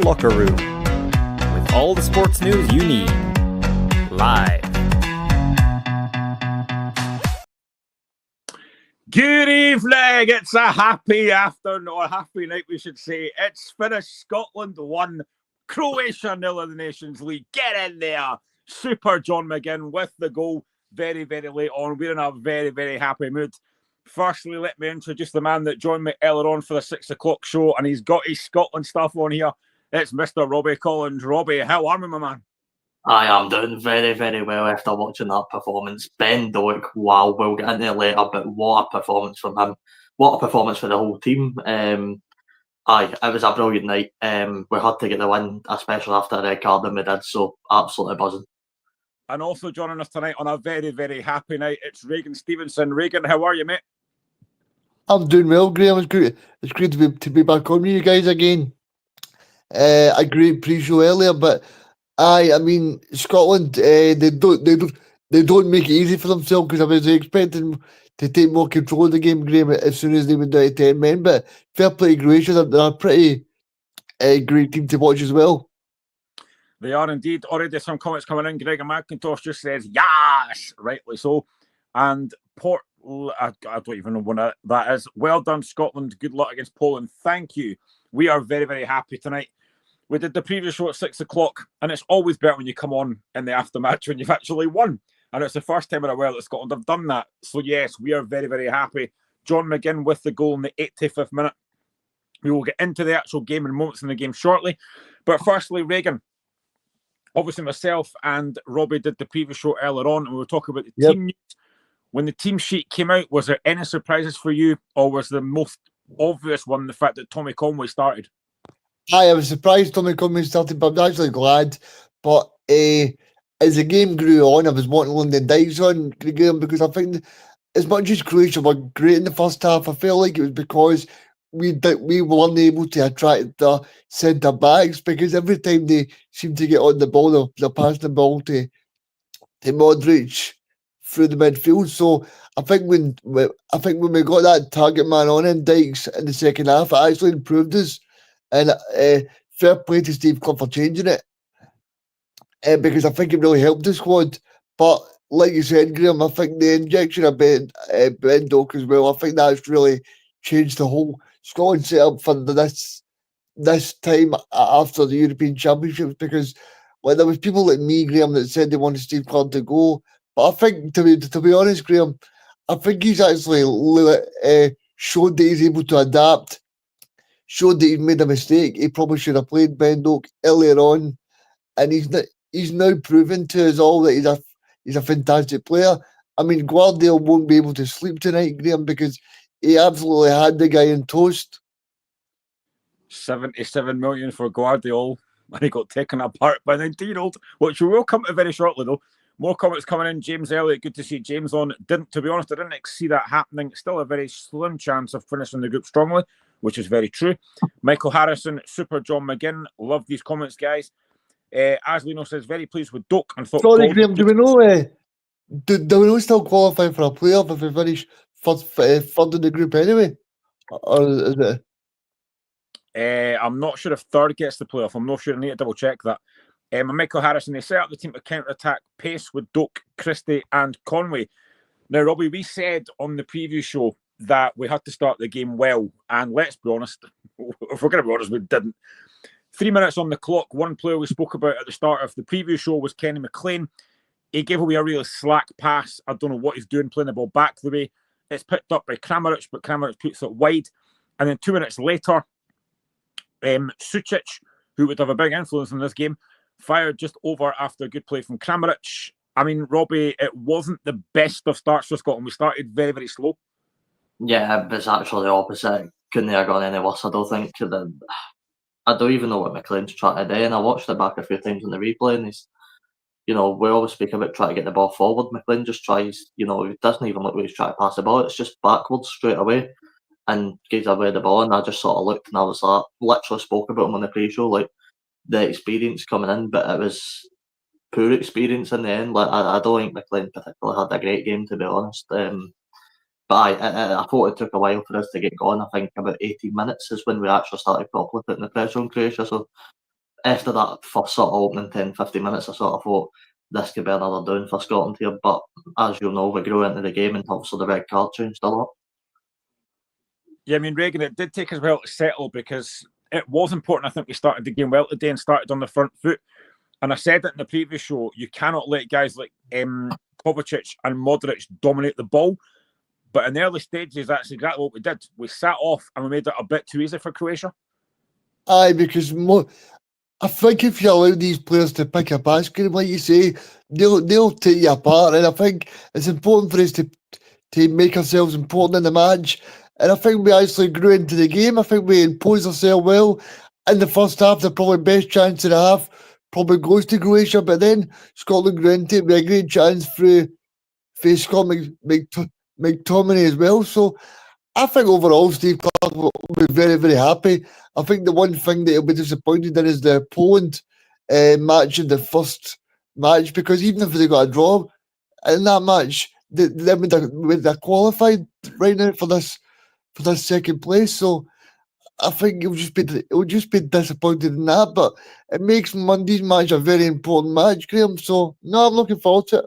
locker room with all the sports news you need. Live. Good evening. It's a happy afternoon, or a happy night, we should say. It's finished. Scotland 1, Croatia 0 in the Nations League. Get in there. Super John McGinn with the goal very, very late on. We're in a very, very happy mood. Firstly, let me introduce the man that joined me earlier on for the 6 o'clock show, and he's got his Scotland stuff on here. It's Mr. Robbie Collins. Robbie, how are we, my man? I am doing very, very well after watching that performance. Ben Doak, wow, we'll get into it later, but what a performance from him. What a performance for the whole team. It was a brilliant night. We had to get the win, especially after the red card that we did, so absolutely buzzing. And also joining us tonight on a very, very happy night, it's Regan Stevenson. Regan, how are you, mate? I'm doing well, Graham. It's great to be back on with you guys again. A great pre-show earlier, but I mean Scotland, they don't make it easy for themselves, because I was expecting to take more control of the game, Graham, as soon as they went down to 10 men. But fair play to Croatia, they're a pretty great team to watch as well. They are indeed. Already some comments coming in. Gregor McIntosh just says, yes, rightly so. And I don't even know what that is. Well done, Scotland. Good luck against Poland. Thank you. We are very, very happy tonight. We did the previous show at 6 o'clock, and it's always better when you come on in the aftermatch when you've actually won. And it's the first time in a while that Scotland have done that. So, yes, we are very, very happy. John McGinn with the goal in the 85th minute. We will get into the actual game and moments in the game shortly. But firstly, Regan, obviously myself and Robbie did the previous show earlier on, and we were talking about the team news. When the team sheet came out, was there any surprises for you, or was the most obvious one the fact that Tommy Conway started? I was surprised Tommy Conway started, but I'm actually glad. But as the game grew on, I was wanting London Dykes on, because I think as much as Croatia were great in the first half, I felt like it was because we weren't able to attract the centre backs, because every time they seemed to get on the ball, they're passing the ball to Modric through the midfield. So I think when we got that target man on in Dykes in the second half, it actually improved us. And fair play to Steve Clubb for changing it, because I think it really helped the squad. But like you said, Graham, I think the injection of Ben Doak as well, I think that's really changed the whole Scotland setup for this time after the European Championships, because there was people like me, Graham, that said they wanted Steve Clubb to go. But I think, to be honest, Graham, I think he's actually showed that he's able to adapt, showed that he's made a mistake. He probably should have played Ben Doak earlier on, and he's now proven to us all that he's a fantastic player. I mean, Guardiola won't be able to sleep tonight, Graham, because he absolutely had the guy in toast. 77 million for Guardiola, and he got taken apart by 19-year-old, which we will come to very shortly, though. More comments coming in. James Elliott, good to see James on. To be honest, I didn't see that happening. Still a very slim chance of finishing the group strongly, which is very true. Michael Harrison, Super John McGinn. Love these comments, guys. Aslino says, very pleased with Doak. And thought, sorry, Graham, do we know still qualify for a playoff if we finish third in the group anyway? Or is it? I'm not sure if third gets the playoff. I'm not sure. I need to double check that. Michael Harrison, they set up the team to counter-attack pace with Doak, Christie and Conway. Now, Robbie, we said on the preview show that we had to start the game well, and let's be honest, if we're going to be honest, we didn't. 3 minutes on the clock. One player we spoke about at the start of the preview show was Kenny McLean. He gave away a really slack pass. I don't know what he's doing, playing the ball back the way. It's picked up by Kramaric, but Kramaric puts it wide. And then 2 minutes later, Sucic, who would have a big influence in this game, fired just over after a good play from Kramaric. I mean, Robbie, it wasn't the best of starts for Scotland. We started very, very slow. Yeah, it was actually the opposite. Couldn't have gone any worse, I don't think. I don't even know what McLean's trying to do, and I watched it back a few times on the replay, and he's, we always speak about trying to get the ball forward. McLean just tries, he doesn't even look where he's trying to pass the ball. It's just backwards straight away and gives away the ball. And I just sort of looked, and I was like, literally spoke about him on the pre-show, like the experience coming in, but it was poor experience in the end. Like I don't think McLean particularly had a great game, to be honest. But I thought it took a while for us to get going. I think about 18 minutes is when we actually started properly putting the pressure on Croatia. So after that first sort of opening 10-15 minutes, I sort of thought this could be another down for Scotland here. But as you know, we grew into the game and obviously the red card changed a lot. Yeah, I mean, Reagan, it did take us a while to settle because it was important. I think we started the game well today and started on the front foot. And I said it in the previous show, you cannot let guys like Kovacic and Modric dominate the ball. But in the early stages, that's exactly what we did. We sat off and we made it a bit too easy for Croatia. Aye, because I think if you allow these players to pick a basket, like you say, they'll take you apart. And I think it's important for us to make ourselves important in the match. And I think we actually grew into the game. I think we imposed ourselves well. In the first half, the probably best chance of the half probably goes to Croatia. But then Scotland grew into it with a great chance through Scott McTominay as well. So I think overall, Steve Clarke will be very, very happy. I think the one thing that he'll be disappointed in is the Poland match in the first match, because even if they got a draw in that match, they would have qualified right now for this second place. So I think he'll just be disappointed in that. But it makes Monday's match a very important match, Graham. So no, I'm looking forward to it.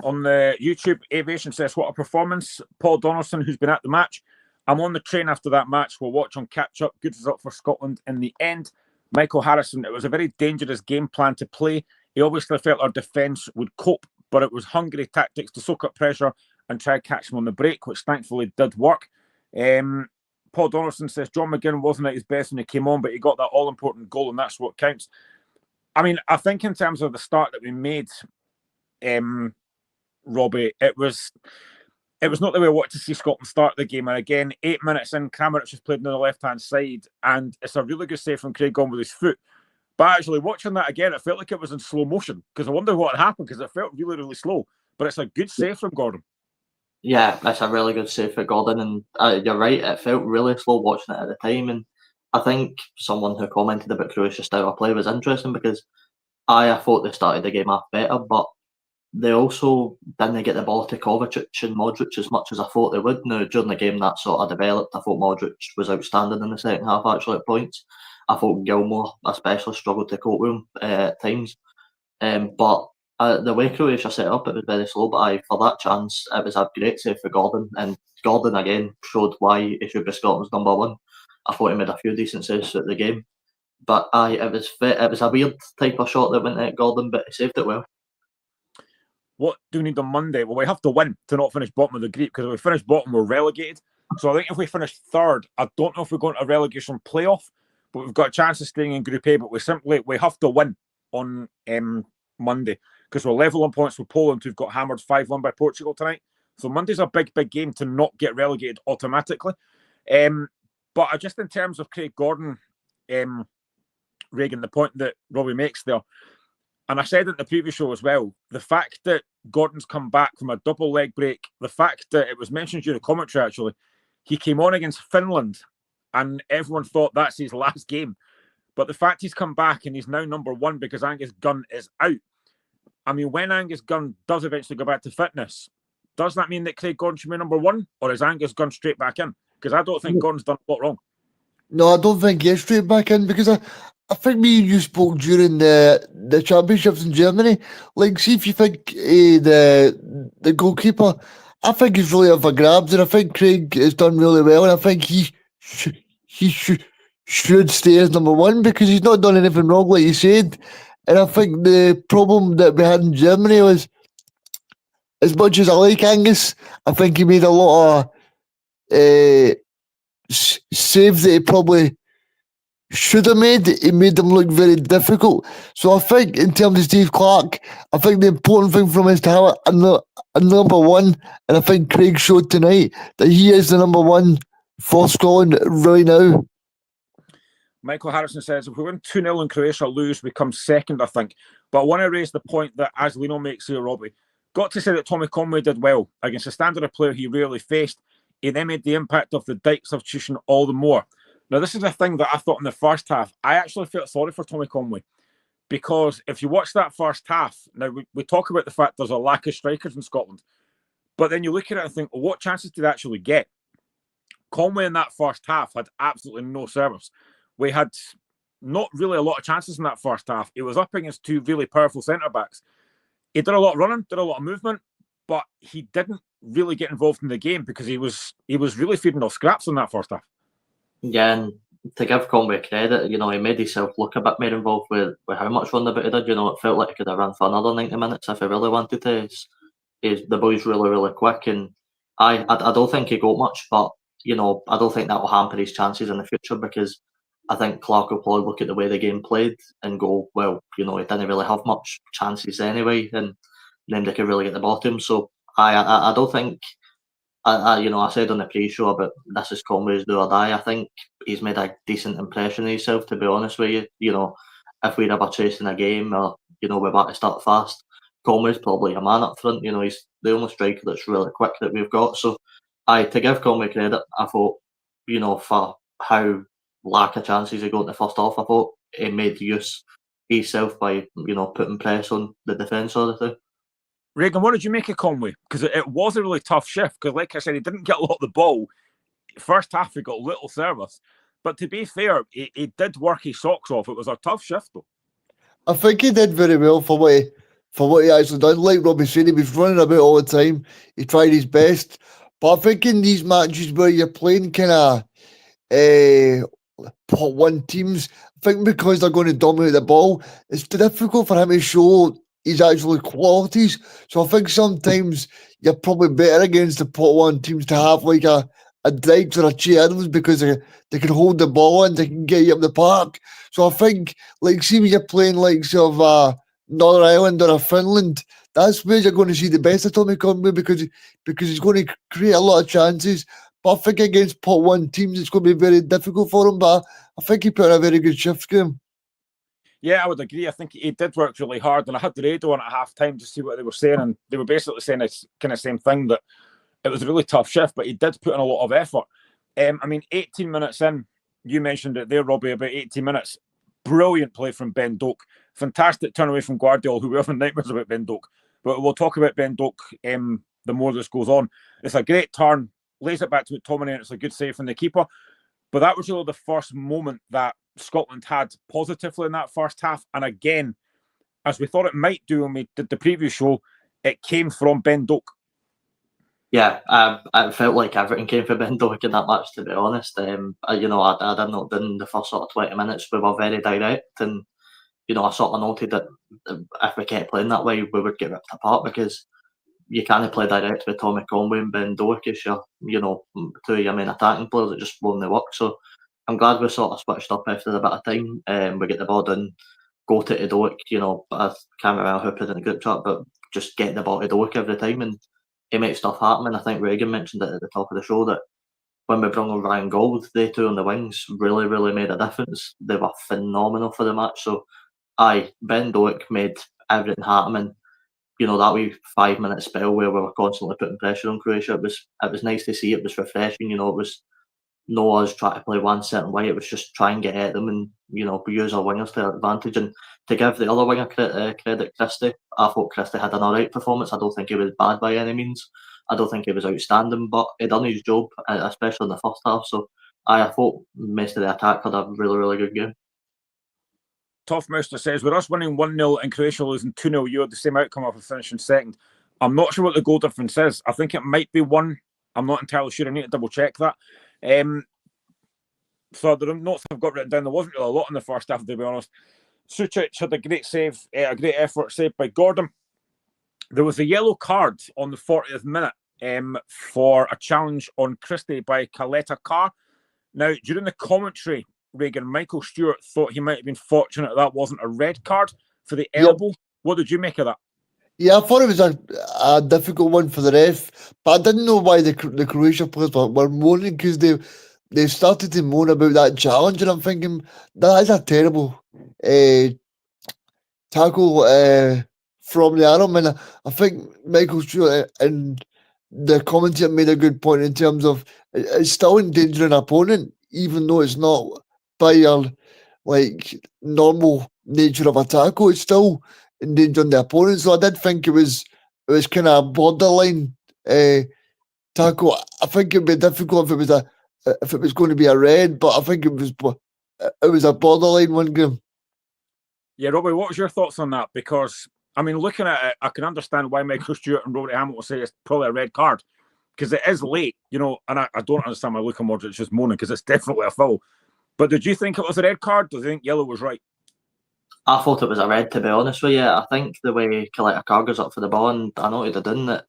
On the YouTube, Aviation says, what a performance. Paul Donaldson, who's been at the match. I'm on the train after that match. We'll watch on catch up. Good result for Scotland in the end. Michael Harrison, it was a very dangerous game plan to play. He obviously felt our defence would cope, but it was hungry tactics to soak up pressure and try to catch them on the break, which thankfully did work. Paul Donaldson says, John McGinn wasn't at his best when he came on, but he got that all-important goal, and that's what counts. I mean, I think in terms of the start that we made, Robbie, it was not the way I wanted to see Scotland start the game. And again, 8 minutes in, Kramaric has played on the left-hand side, and it's a really good save from Craig Gordon with his foot. But actually, watching that again, it felt like it was in slow motion, because I wonder what had happened, because it felt really, really slow. But it's a good save from Gordon. Yeah, that's a really good save for Gordon, and you're right, it felt really slow watching it at the time. And I think someone who commented about Croatia's style of play was interesting, because I thought they started the game half better, but they also didn't get the ball to Kovacic and Modric as much as I thought they would. Now, during the game, that sort of developed. I thought Modric was outstanding in the second half, actually, at points. I thought Gilmore especially struggled to cope with him at times. But the way Croatia set up, it was very slow. But for that chance, it was a great save for Gordon. And Gordon, again, showed why he should be Scotland's number one. I thought he made a few decent saves at the game. But it was a weird type of shot that went at Gordon, but he saved it well. What do we need on Monday? Well, we have to win to not finish bottom of the group, because if we finish bottom, we're relegated. So I think if we finish third, I don't know if we're going to a relegation playoff, but we've got a chance of staying in Group A. But we have to win on Monday, because we're level on points with Poland, who've got hammered 5-1 by Portugal tonight. So Monday's a big, big game to not get relegated automatically. But just in terms of Craig Gordon, Reagan, the point that Robbie makes there, and I said it in the previous show as well, the fact that Gordon's come back from a double leg break, the fact that it was mentioned during the commentary, actually, he came on against Finland and everyone thought that's his last game. But the fact he's come back and he's now number one because Angus Gunn is out. I mean, when Angus Gunn does eventually go back to fitness, does that mean that Craig Gordon should be number one, or is Angus Gunn straight back in? Because I don't think Gordon's done a lot wrong. No, I don't think he's straight back in, because I think me and you spoke during the championships in Germany. Like, see if you think the goalkeeper, I think he's really up for grabs, and I think Craig has done really well, and I think he should stay as number one, because he's not done anything wrong, like you said. And I think the problem that we had in Germany was, as much as I like Angus, I think he made a lot of saves that he probably should have made. He made them look very difficult. So I think in terms of Steve Clarke, I think the important thing from him is to have a number one, and I think Craig showed tonight that he is the number one for Scotland right now. Michael Harrison says, if we win 2-0 and Croatia lose, we come second, I think. But I want to raise the point that, as Lino makes here, Robbie, got to say that Tommy Conway did well against a standard of player he rarely faced. He then made the impact of the Dyke substitution all the more. Now, this is a thing that I thought in the first half. I actually felt sorry for Tommy Conway, because if you watch that first half, now we talk about the fact there's a lack of strikers in Scotland, but then you look at it and think, well, what chances did they actually get? Conway in that first half had absolutely no service. We had not really a lot of chances in that first half. He was up against two really powerful centre-backs. He did a lot of running, did a lot of movement, but he didn't really get involved in the game because he was really feeding off scraps in that first half. Yeah, and to give Conway credit, he made himself look a bit more involved with how much run about he did. It felt like he could have run for another 90 minutes if he really wanted to. The boy's really, really quick, and I don't think he got much, but I don't think that will hamper his chances in the future, because I think Clark will probably look at the way the game played and go, well, he didn't really have much chances anyway, and then they could really get the bottom. So I don't think, I said on the pre-show about this is Conway's do or die. I think he's made a decent impression of himself, to be honest with you. If we're ever chasing a game, or we're about to start fast, Conway's probably a man up front. He's the only striker that's really quick that we've got. So to give Conway credit, I thought, for how lack of chances he got in the first half, I thought he made use himself by, putting press on the defence all the time. Reagan, what did you make of Conway? Because it was a really tough shift, because like I said, he didn't get a lot of the ball. First half, he got little service. But to be fair, he did work his socks off. It was a tough shift, though. I think he did very well for what he actually done. Like Robbie said, he was running about all the time. He tried his best. But I think in these matches where you're playing kind of pot one teams, I think because they're going to dominate the ball, it's difficult for him to show his actual qualities. So I think sometimes you're probably better against the pot one teams to have like a Dykes or a Che Adams, because they can hold the ball and they can get you up the park. So I think, like, see when you're playing like Northern Ireland or Finland, that's where you're going to see the best of Tommy Conway, because he's going to create a lot of chances. But I think against pot one teams, it's going to be very difficult for him. But I think he put in a very good shift game. Yeah, I would agree. I think he did work really hard, and I had the radio on at half time to see what they were saying, and they were basically saying it's kind of same thing, that it was a really tough shift, but he did put in a lot of effort. 18 minutes in, you mentioned it there, Robbie, about 18 minutes. Brilliant play from Ben Doak. Fantastic turn away from Guardiola, who we have nightmares about Ben Doak. But we'll talk about Ben Doak the more this goes on. It's a great turn, lays it back to McTominay, and it's a good save from the keeper. But that was really the first moment that Scotland had positively in that first half. And again, as we thought it might do when we did the preview show, it came from Ben Doak. Yeah, I felt like everything came from Ben Doak in that match, to be honest. I did not in the first sort of 20 minutes, we were very direct, and I sort of noted that if we kept playing that way, we would get ripped apart, because you can't play direct with Tommy Conway and Ben Doak as your, two of your main attacking players that just won't work. So I'm glad we sort of switched up after a bit of time. We get the ball done, go to Doak. I can't remember who put in the group chat, but just get the ball to Doak every time, and he makes stuff happen. And I think Reagan mentioned it at the top of the show that when we brought on Ryan Gold, they two on the wings really, really made a difference. They were phenomenal for the match. So Ben Doak made everything happen. And that wee 5 minute spell where we were constantly putting pressure on Croatia, it was nice to see. It was refreshing. It was no us trying to play one certain way. It was just try and get at them and use our wingers to our advantage. And to give the other winger credit, Christie, I thought Christie had an alright performance. I don't think he was bad by any means. I don't think he was outstanding, but he done his job, especially in the first half. So I thought most of the attack had a really, really good game. Toffmeister says, with us winning 1-0 and Croatia losing 2-0, you had the same outcome of finishing second. I'm not sure what the goal difference is. I think it might be one. I'm not entirely sure. I need to double check that. So the notes I've got written down, there wasn't really a lot in the first half, to be honest. Sucic had a great save, a great effort saved by Gordon. There was a yellow card on the 40th minute for a challenge on Christie by Caleta Carr. Now, during the commentary, Reagan, Michael Stewart thought he might have been fortunate that wasn't a red card for the elbow. Yep. What did you make of that? Yeah, I thought it was a difficult one for the ref, but I didn't know why the Croatia players were moaning, because they started to moan about that challenge, and I'm thinking that is a terrible tackle from the arm. And I think Michael Stewart and the commentator made a good point in terms of it's still endangering an opponent, even though it's not by your normal nature of a tackle. It's still endangering the opponent. So I did think it was kind of a borderline tackle. I think it'd be difficult if it was going to be a red, but I think it was it was a borderline one, Graham. Yeah, Robbie, what was your thoughts on that? Because, I mean, looking at it, I can understand why Michael Stewart and Rory Hamilton say it's probably a red card, because it is late, and I don't understand why Luka Modric just moaning, because it's definitely a foul. But did you think it was a red card? Do you think yellow was right? I thought it was a red, to be honest with you. I think the way Kaleta Karga's up for the ball, and I know he'd have done that.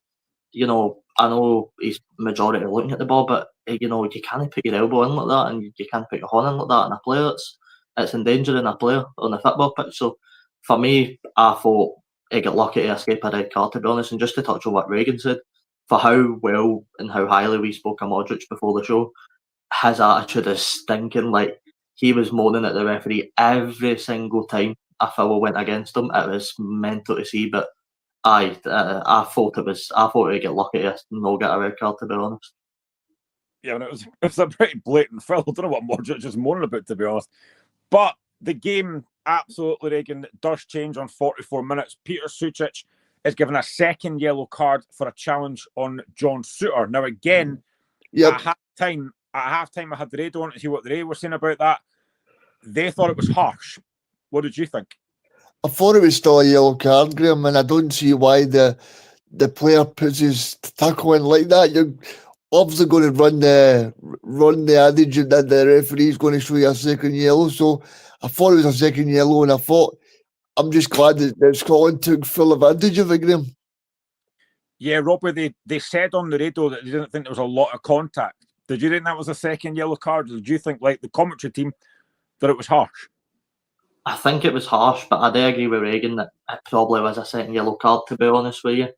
I know he's majority looking at the ball, but you can't put your elbow in like that, and you can't put your horn in like that in a player. It's endangering a player on the football pitch. So for me, I thought he got lucky to escape a red card, to be honest. And just to touch on what Reagan said, for how well and how highly we spoke of Modric before the show, his attitude is stinking. Like, he was moaning at the referee every single time a foul went against him. It was mental to see, but I thought he'd get lucky to not get a red card, to be honest. Yeah, and it was a pretty blatant foul. I don't know what Modric is moaning about, to be honest. But the game, absolutely, Reagan, does change on 44 minutes. Peter Sucic is given a second yellow card for a challenge on John Souttar. Now, again, at half-time, I had the radio on to see what the radio were saying about that. They thought it was harsh. What did you think? I thought it was still a yellow card, Graham, and I don't see why the player puts his tackle in like that. You're obviously going to run the adage that the referee's going to show you a second yellow. So I thought it was a second yellow, and I'm just glad that Scotland took full advantage of it, Graham. Yeah, Robbie, they said on the radio that they didn't think there was a lot of contact. Did you think that was a second yellow card? Or did you think, like the commentary team, that it was harsh? I think it was harsh, but I do agree with Reagan that it probably was a second yellow card, to be honest with you.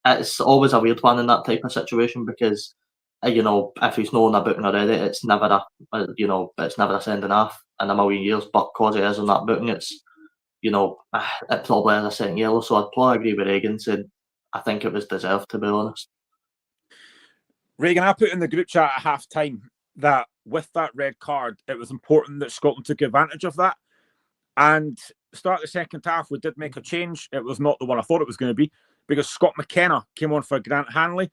It's always a weird one in that type of situation because, if he's known about booking already, it's never a sending off in a million years. But because he is on that booking, it's, it probably is a second yellow. So I'd probably agree with Reagan saying I think it was deserved, to be honest. Reagan, I put in the group chat at half-time that with that red card, it was important that Scotland took advantage of that. And start the second half, we did make a change. It was not the one I thought it was going to be because Scott McKenna came on for Grant Hanley.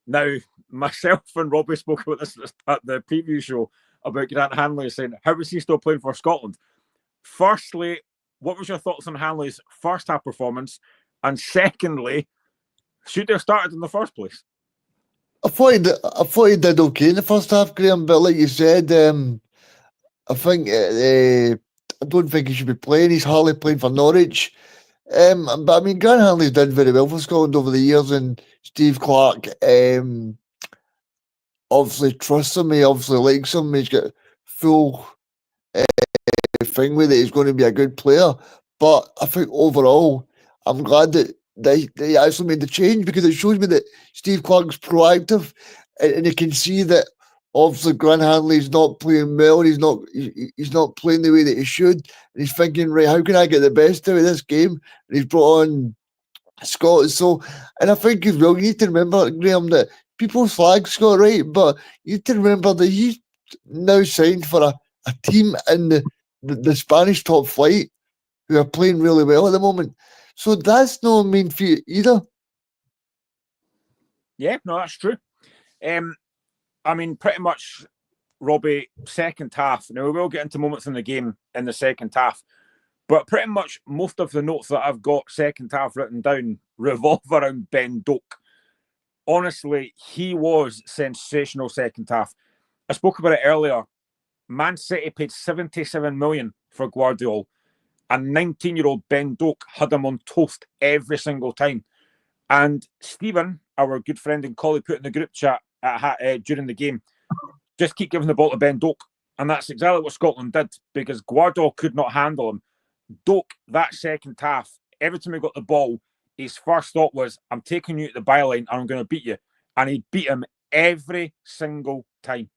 Now, myself and Robbie spoke about this at the preview show about Grant Hanley saying, how is he still playing for Scotland? Firstly, what was your thoughts on Hanley's first half performance? And secondly, should they have started in the first place? I thought he did okay in the first half, Graham, but like you said, I think I don't think he should be playing. He's hardly playing for Norwich. But I mean, Grant Hanley's done very well for Scotland over the years, and Steve Clarke obviously trusts him. He obviously likes him. He's got full thing with it. He's going to be a good player. But I think overall, I'm glad that they actually made the change because it shows me that Steve Clarke's proactive, and you can see that obviously Grant Hanley's not playing well. He's not playing the way that he should. And he's thinking, right, how can I get the best out of this game? And he's brought on Scott. So, and I think as well, you need to remember, Graham, that people flag Scott, right? But you need to remember that he's now signed for a team in the Spanish top flight who are playing really well at the moment. So that's no mean feat either. Yeah, no, that's true. I mean, pretty much, Robbie, second half. Now, we will get into moments in the game in the second half, but pretty much most of the notes that I've got second half written down revolve around Ben Doak. Honestly, he was sensational second half. I spoke about it earlier. Man City paid 77 million for Guardiola, and 19-year-old Ben Doak had him on toast every single time. And Stephen, our good friend and colleague, put in the group chat during the game, just keep giving the ball to Ben Doak. And that's exactly what Scotland did because Guardiola could not handle him. Doak, that second half, every time he got the ball, his first thought was, I'm taking you to the byline and I'm going to beat you. And he beat him every single time.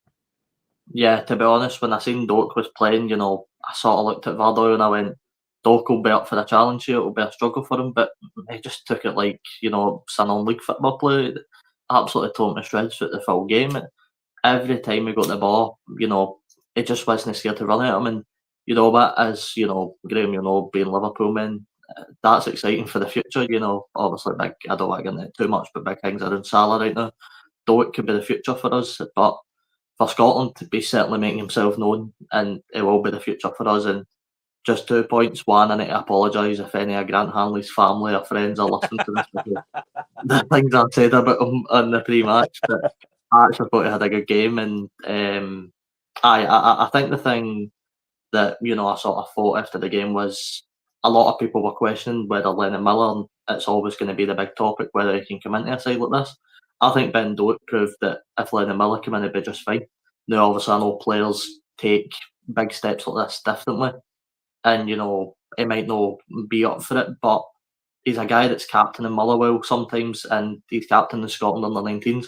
Yeah, to be honest, when I seen Doak was playing, I sort of looked at Vardoy and I went, Doak will be up for the challenge here. It'll be a struggle for him, but he just took it like, it's a non-league football play. Absolutely tore him to shreds throughout the full game. Every time he got the ball, he just wasn't scared to run at him. And, that as, Graham, being Liverpool men, that's exciting for the future. Obviously, I don't want to get into it too much, but big things are in Salah right now. Doak could be the future for us, but for Scotland, he's certainly making himself known, and it will be the future for us. And just 2 points. One, I need to apologise if any of Grant Hanley's family or friends are listening to this, because the things I said about him on the pre-match. But I actually thought he had a good game, and I think the thing that I sort of thought after the game was a lot of people were questioning whether Lennon Miller, and it's always going to be the big topic, whether he can come into a side like this. I think Ben Doak proved that if Lennon Miller came in, it'd be just fine. Now, obviously, I know players take big steps like this differently, and he might not be up for it, but he's a guy that's captaining Motherwell sometimes, and he's captaining Scotland under 19s.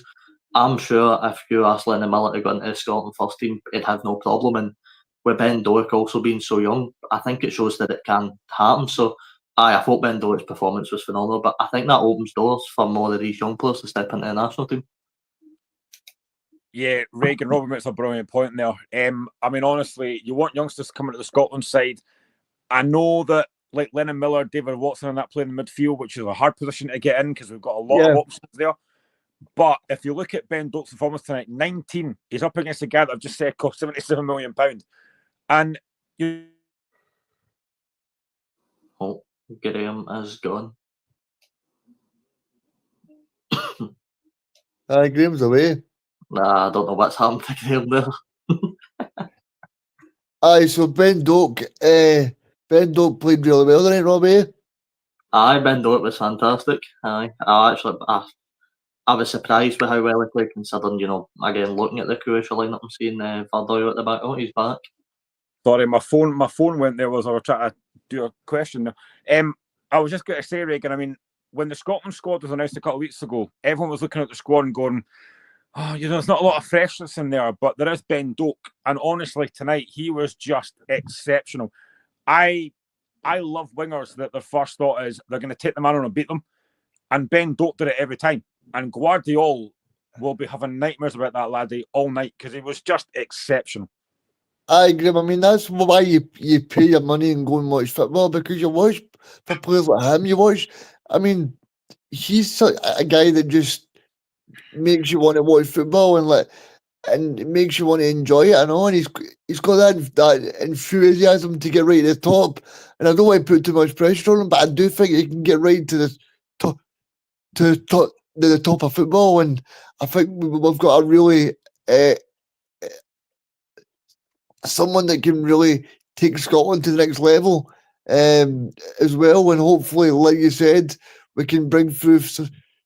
I'm sure if you asked Lennon Miller to go into the Scotland first team, he'd have no problem. And with Ben Doak also being so young, I think it shows that it can happen. So I thought Ben Doak's performance was phenomenal, but I think that opens doors for more of these young players to step into the national team. Yeah, Reagan Robert makes a brilliant point there. I mean, honestly, you want youngsters coming to the Scotland side. I know that, like Lennon Miller, David Watson, and that playing in midfield, which is a hard position to get in because we've got a lot of options there. But if you look at Ben Doak's performance tonight, 19, he's up against a guy that I've just said cost £77 million. And Oh, Graham is gone. Graham's away. Nah, I don't know what's happened to Graham there. So Ben Doak played really well tonight, Robbie. Aye, Ben Doak was fantastic. Aye, I was surprised with how well he played, considering, again, looking at the Croatia lineup and seeing Vardojo at the back. Oh, he's back. Sorry, my phone went there as I was trying to do a question there. I was just going to say, Reagan, I mean, when the Scotland squad was announced a couple of weeks ago, everyone was looking at the squad and going, oh, there's not a lot of freshness in there, but there is Ben Doak. And honestly, tonight, he was just exceptional. I love wingers that their first thought is they're going to take the man on and beat them. And Ben Doak did it every time. And Guardiola will be having nightmares about that laddie all night because he was just exceptional. I agree. I mean, that's why you pay your money and go and watch football, because you watch for players like him. You watch, I mean, he's a guy that just makes you want to watch football and it makes you want to enjoy it. I know, and he's got that enthusiasm to get right to the top. And I don't want to put too much pressure on him, but I do think he can get right to the top of football. And I think we've got a really someone that can really take Scotland to the next level as well. And hopefully, like you said, we can bring through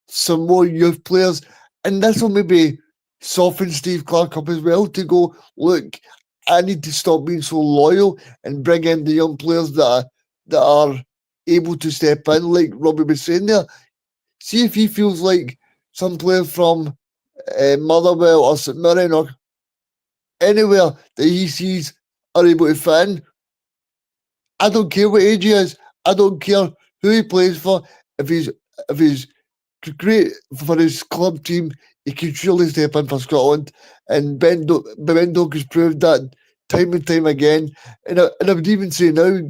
some more youth players. And this will maybe soften Steve Clarke up as well to go, look, I need to stop being so loyal and bring in the young players that are able to step in, like Robbie was saying there. See if he feels like some players from Motherwell or St Mirren or anywhere that he sees are able to fit in. I don't care what age he is. I don't care who he plays for. If he's great for his club team, he can surely step in for Scotland. And Ben Doak has proved that time and time again. And I would even say now,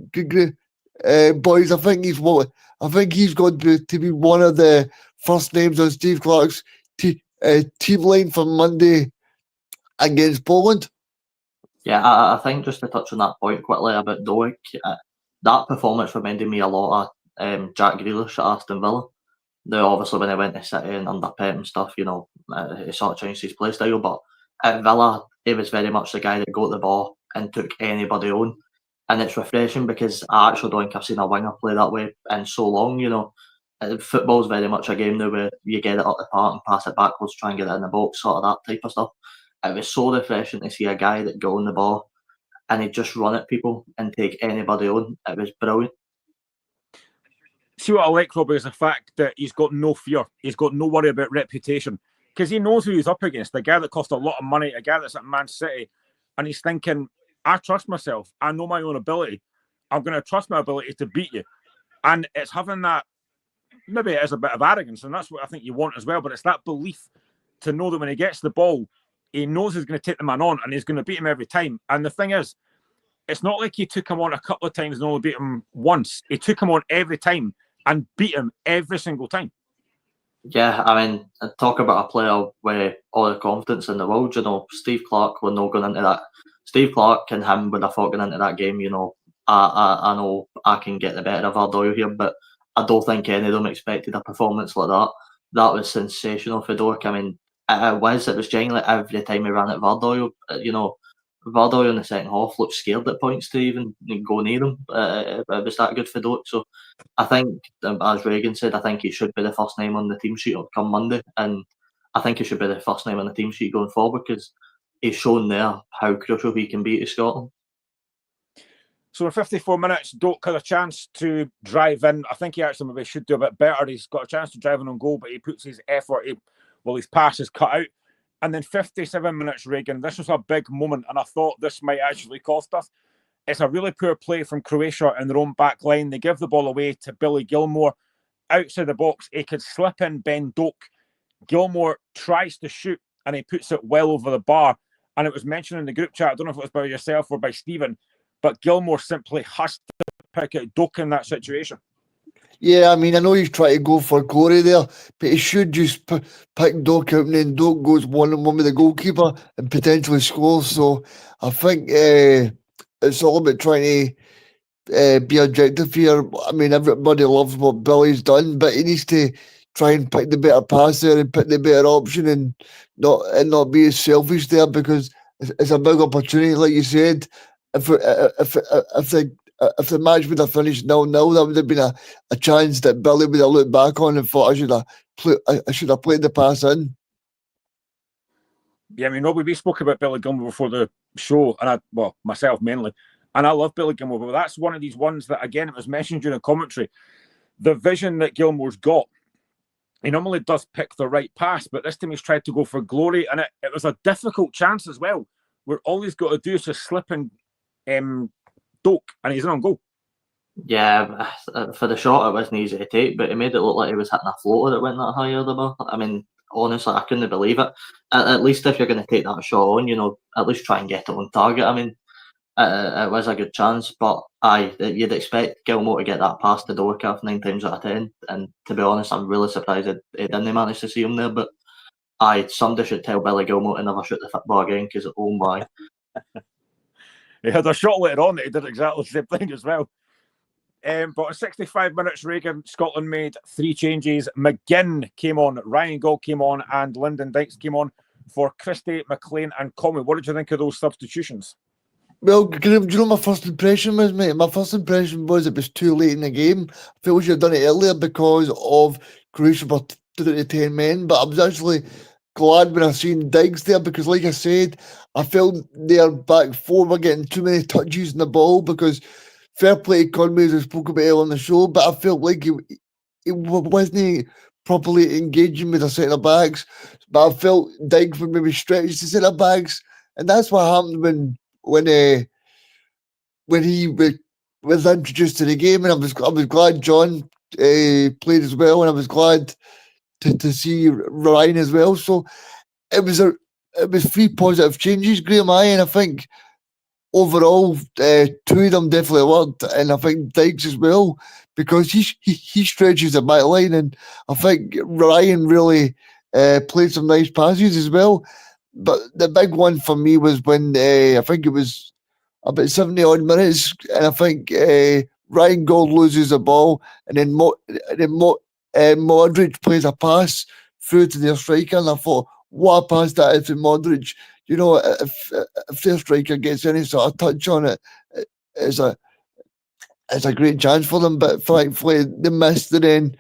boys, I think he's going to be one of the first names on Steve Clarke's team line for Monday against Poland. Yeah, I think just to touch on that point quickly about Doak, that performance reminded me a lot of Jack Grealish at Aston Villa. Now, obviously, when he went to City and under Pep and stuff, he sort of changed his play style. But at Villa, he was very much the guy that got the ball and took anybody on. And it's refreshing because I actually don't think I've seen a winger play that way in so long. Football's very much a game now where you get it up the park and pass it backwards, try and get it in the box, sort of that type of stuff. It was so refreshing to see a guy that got on the ball and he'd just run at people and take anybody on. It was brilliant. See what I like, Robbie, is the fact that he's got no fear. He's got no worry about reputation because he knows who he's up against. The guy that cost a lot of money, a guy that's at Man City, and he's thinking, I trust myself. I know my own ability. I'm going to trust my ability to beat you. And it's having that, maybe it is a bit of arrogance, and that's what I think you want as well, but it's that belief to know that when he gets the ball, he knows he's going to take the man on and he's going to beat him every time. And the thing is, it's not like he took him on a couple of times and only beat him once. He took him on every time and beat him every single time. Yeah, I mean, talk about a player with all the confidence in the world. Steve Clark, we're not going into that. Steve Clark and him would have fought going into that game. I know I can get the better of Ardoyle here, but I don't think any of them expected a performance like that. That was sensational for Doak. I mean, it was genuinely every time he ran at Ardoyle. Ardoyle in the second half looked scared at points to even go near him. It was that good for Doak. So I think, as Reagan said, I think he should be the first name on the team sheet come Monday, and I think he should be the first name on the team sheet going forward because he's shown there how crucial he can be to Scotland. So in 54 minutes, Doak had a chance to drive in. I think he actually maybe should do a bit better. He's got a chance to drive in on goal, but he puts his effort, his pass is cut out. And then 57 minutes, Reagan, this was a big moment, and I thought this might actually cost us. It's a really poor play from Croatia in their own back line. They give the ball away to Billy Gilmour. Outside the box, he could slip in Ben Doak. Gilmour tries to shoot, and he puts it well over the bar. And it was mentioned in the group chat, I don't know if it was by yourself or by Stephen, but Gilmour simply has to pick out Doak in that situation. Yeah, I mean, I know he's trying to go for glory there, but he should just pick Doak out, and then Doak goes 1-on-1 with the goalkeeper and potentially scores. So I think it's all about trying to be objective here. I mean, everybody loves what Billy's done, but he needs to try and pick the better pass there and pick the better option and not be as selfish there, because it's a big opportunity, like you said. If the match would have finished 0-0, that would have been a chance that Billy would have looked back on and thought, I should have played the pass in. Yeah, I mean, Robbie, we spoke about Billy Gilmour before the show, and myself mainly, and I love Billy Gilmour, but that's one of these ones that, again, it was mentioned during commentary. The vision that Gilmour's got, he normally does pick the right pass, but this time he's tried to go for glory, and it was a difficult chance as well, where all he's got to do is just slip in Doak, and he's in on goal. Yeah, for the shot, it wasn't easy to take, but it made it look like he was hitting a floater that went that high over the bar. I mean, honestly, I couldn't believe it. At least if you're going to take that shot on, at least try and get it on target. I mean, it was a good chance, but you'd expect Gilmour to get that past the Doak 9 times out of 10. And to be honest, I'm really surprised he didn't manage to see him there. But somebody should tell Billy Gilmour to never shoot the football again, because oh my. He had a shot later on that he did exactly the same thing as well. But in 65 minutes, Reagan, Scotland made 3 changes. McGinn came on, Ryan Gauld came on, and Lyndon Dykes came on for Christie, McLean, and Conway. What did you think of those substitutions? Well, Graham, do you know my first impression was, mate? My first impression was it was too late in the game. I feel we should have done it earlier because of Croatia were down to 10 men, but I was actually glad when I seen Diggs there, because like I said, I felt their back four were getting too many touches in the ball, because fair play to Conway, as I spoke about earlier on the show, but I felt like he wasn't properly engaging with the centre backs. But I felt Diggs would maybe stretch the centre backs, and that's what happened when he was introduced to the game. And I was glad John played as well, and I was glad to see Ryan as well. So it was 3 positive changes, Graham. And I think overall 2 of them definitely worked, and I think Dykes as well, because he stretches the back line, and I think Ryan really played some nice passes as well. But the big one for me was when I think it was about 70 odd minutes, and I think Ryan Gauld loses the ball, and then Modric plays a pass through to their striker, and I thought, what a pass that is to Modric. You know, if their striker gets any sort of touch on it, it's a great chance for them. But thankfully they missed, and then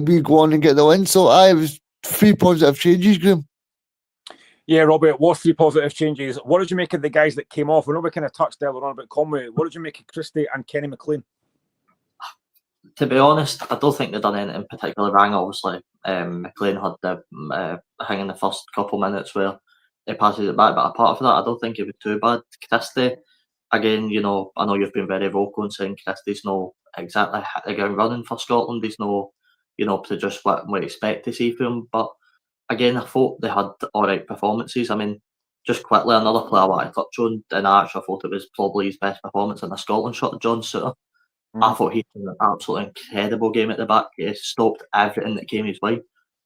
we go on and get the win. So it was 3 positive changes, Graham. Yeah, Robbie, it was 3 positive changes. What did you make of the guys that came off? I know we kind of touched earlier on about Conway. What did you make of Christie and Kenny McLean? To be honest, I don't think they've done anything particularly wrong. Obviously, McLean had the hang in the first couple minutes where he passes it back, but apart from that, I don't think it was too bad. Christie, again, I know you've been very vocal in saying Christie's no exactly hit the ground running for Scotland. He's no, to just what we expect to see from him. But again, I thought they had all right performances. I mean, just quickly, another player I want to touch on, and I actually thought it was probably his best performance in the Scotland shot, John Souttar. I thought he had an absolutely incredible game at the back. He stopped everything that came his way.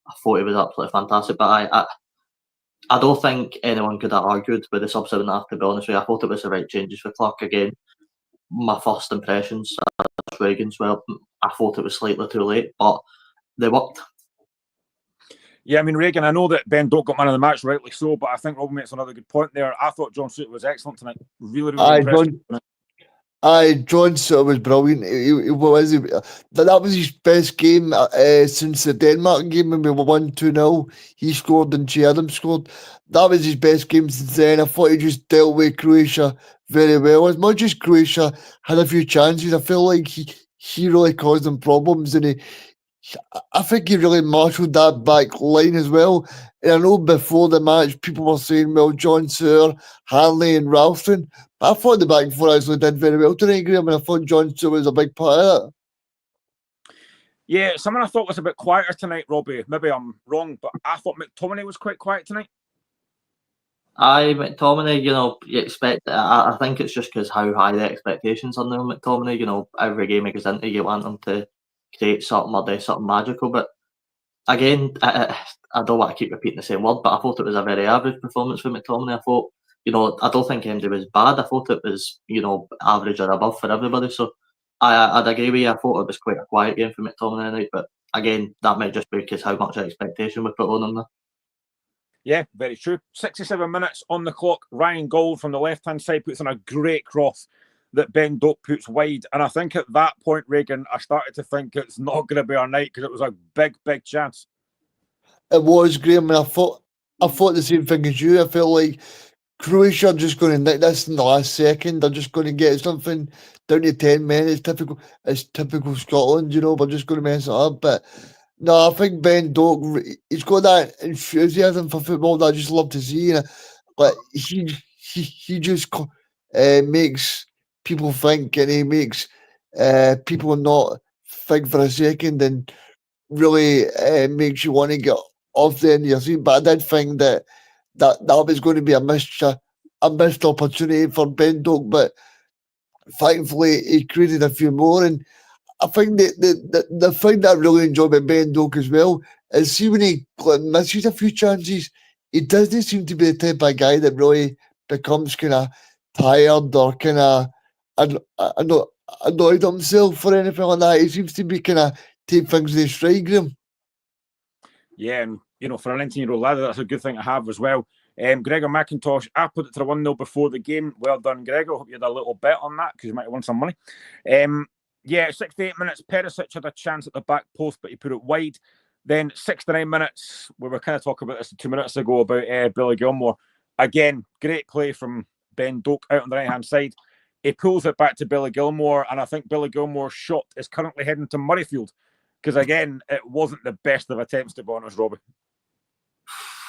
I thought he was absolutely fantastic. But I don't think anyone could have argued with the sub 7.5, to be honest with you. I thought it was the right changes for Clark again. My first impressions as Reagan's, well, I thought it was slightly too late, but they worked. Yeah, I mean, Reagan, I know that Ben Doak got man of the match, rightly so, but I think Robin makes another good point there. I thought John Suter was excellent tonight. Really impressive. John Suter was brilliant. That was his best game since the Denmark game when we were 1-2-0. He scored and Che Adams scored. That was his best game since then. I thought he just dealt with Croatia very well. As much as Croatia had a few chances, I feel like he really caused them problems, and I think he really marshalled that back line as well. And I know before the match, people were saying, well, John Suter, Hanley and Ralston. But I thought the back four actually did very well tonight, Graham, and I thought John Suter was a big part of that. Yeah, someone I thought was a bit quieter tonight, Robbie. Maybe I'm wrong, but I thought McTominay was quite quiet tonight. McTominay, you expect. I think it's just because how high the expectations are now. McTominay, every game he goes into, you want him to create something or do something magical. But again, I don't want to keep repeating the same word, but I thought it was a very average performance for McTominay. I thought, I don't think MD was bad. I thought it was, average or above for everybody. So I'd agree with you. I thought it was quite a quiet game for McTominay tonight. But again, that might just be because how much expectation we put on him there. Yeah, very true. 67 minutes on the clock. Ryan Gold from the left-hand side puts in a great cross that Ben Doak puts wide. And I think at that point, Reagan, I started to think it's not going to be our night because it was a big, big chance. It was, Graham, and I thought the same thing as you. I felt like Croatia are just going to nick this in the last second. They're just going to get something down to 10 men. It's typical Scotland, we're just going to mess it up. But no, I think Ben Doak, he's got that enthusiasm for football that I just love to see. Like he just makes people think, and he makes people not think for a second, and really makes you want to get off the end of your seat. But I did think that was going to be a missed opportunity for Ben Doak, but thankfully he created a few more. And I think the thing that I really enjoy about Ben Doak as well is, see, when he misses a few chances, he doesn't seem to be the type of guy that really becomes kind of tired or kind of annoyed himself or anything like that. He seems to be kind of take things in his stride, Graham. Yeah, and for an 19-year-old lad, that's a good thing to have as well. Gregor McIntosh, I put it to 1-0 before the game. Well done, Gregor. Hope you had a little bet on that because you might have won some money. Yeah, 68 minutes, Perisic had a chance at the back post, but he put it wide. Then 69 minutes, we were kind of talking about this 2 minutes ago about Billy Gilmore. Again, great play from Ben Doak out on the right-hand side. He pulls it back to Billy Gilmore, and I think Billy Gilmore's shot is currently heading to Murrayfield because, again, it wasn't the best of attempts, to be honest, Robbie.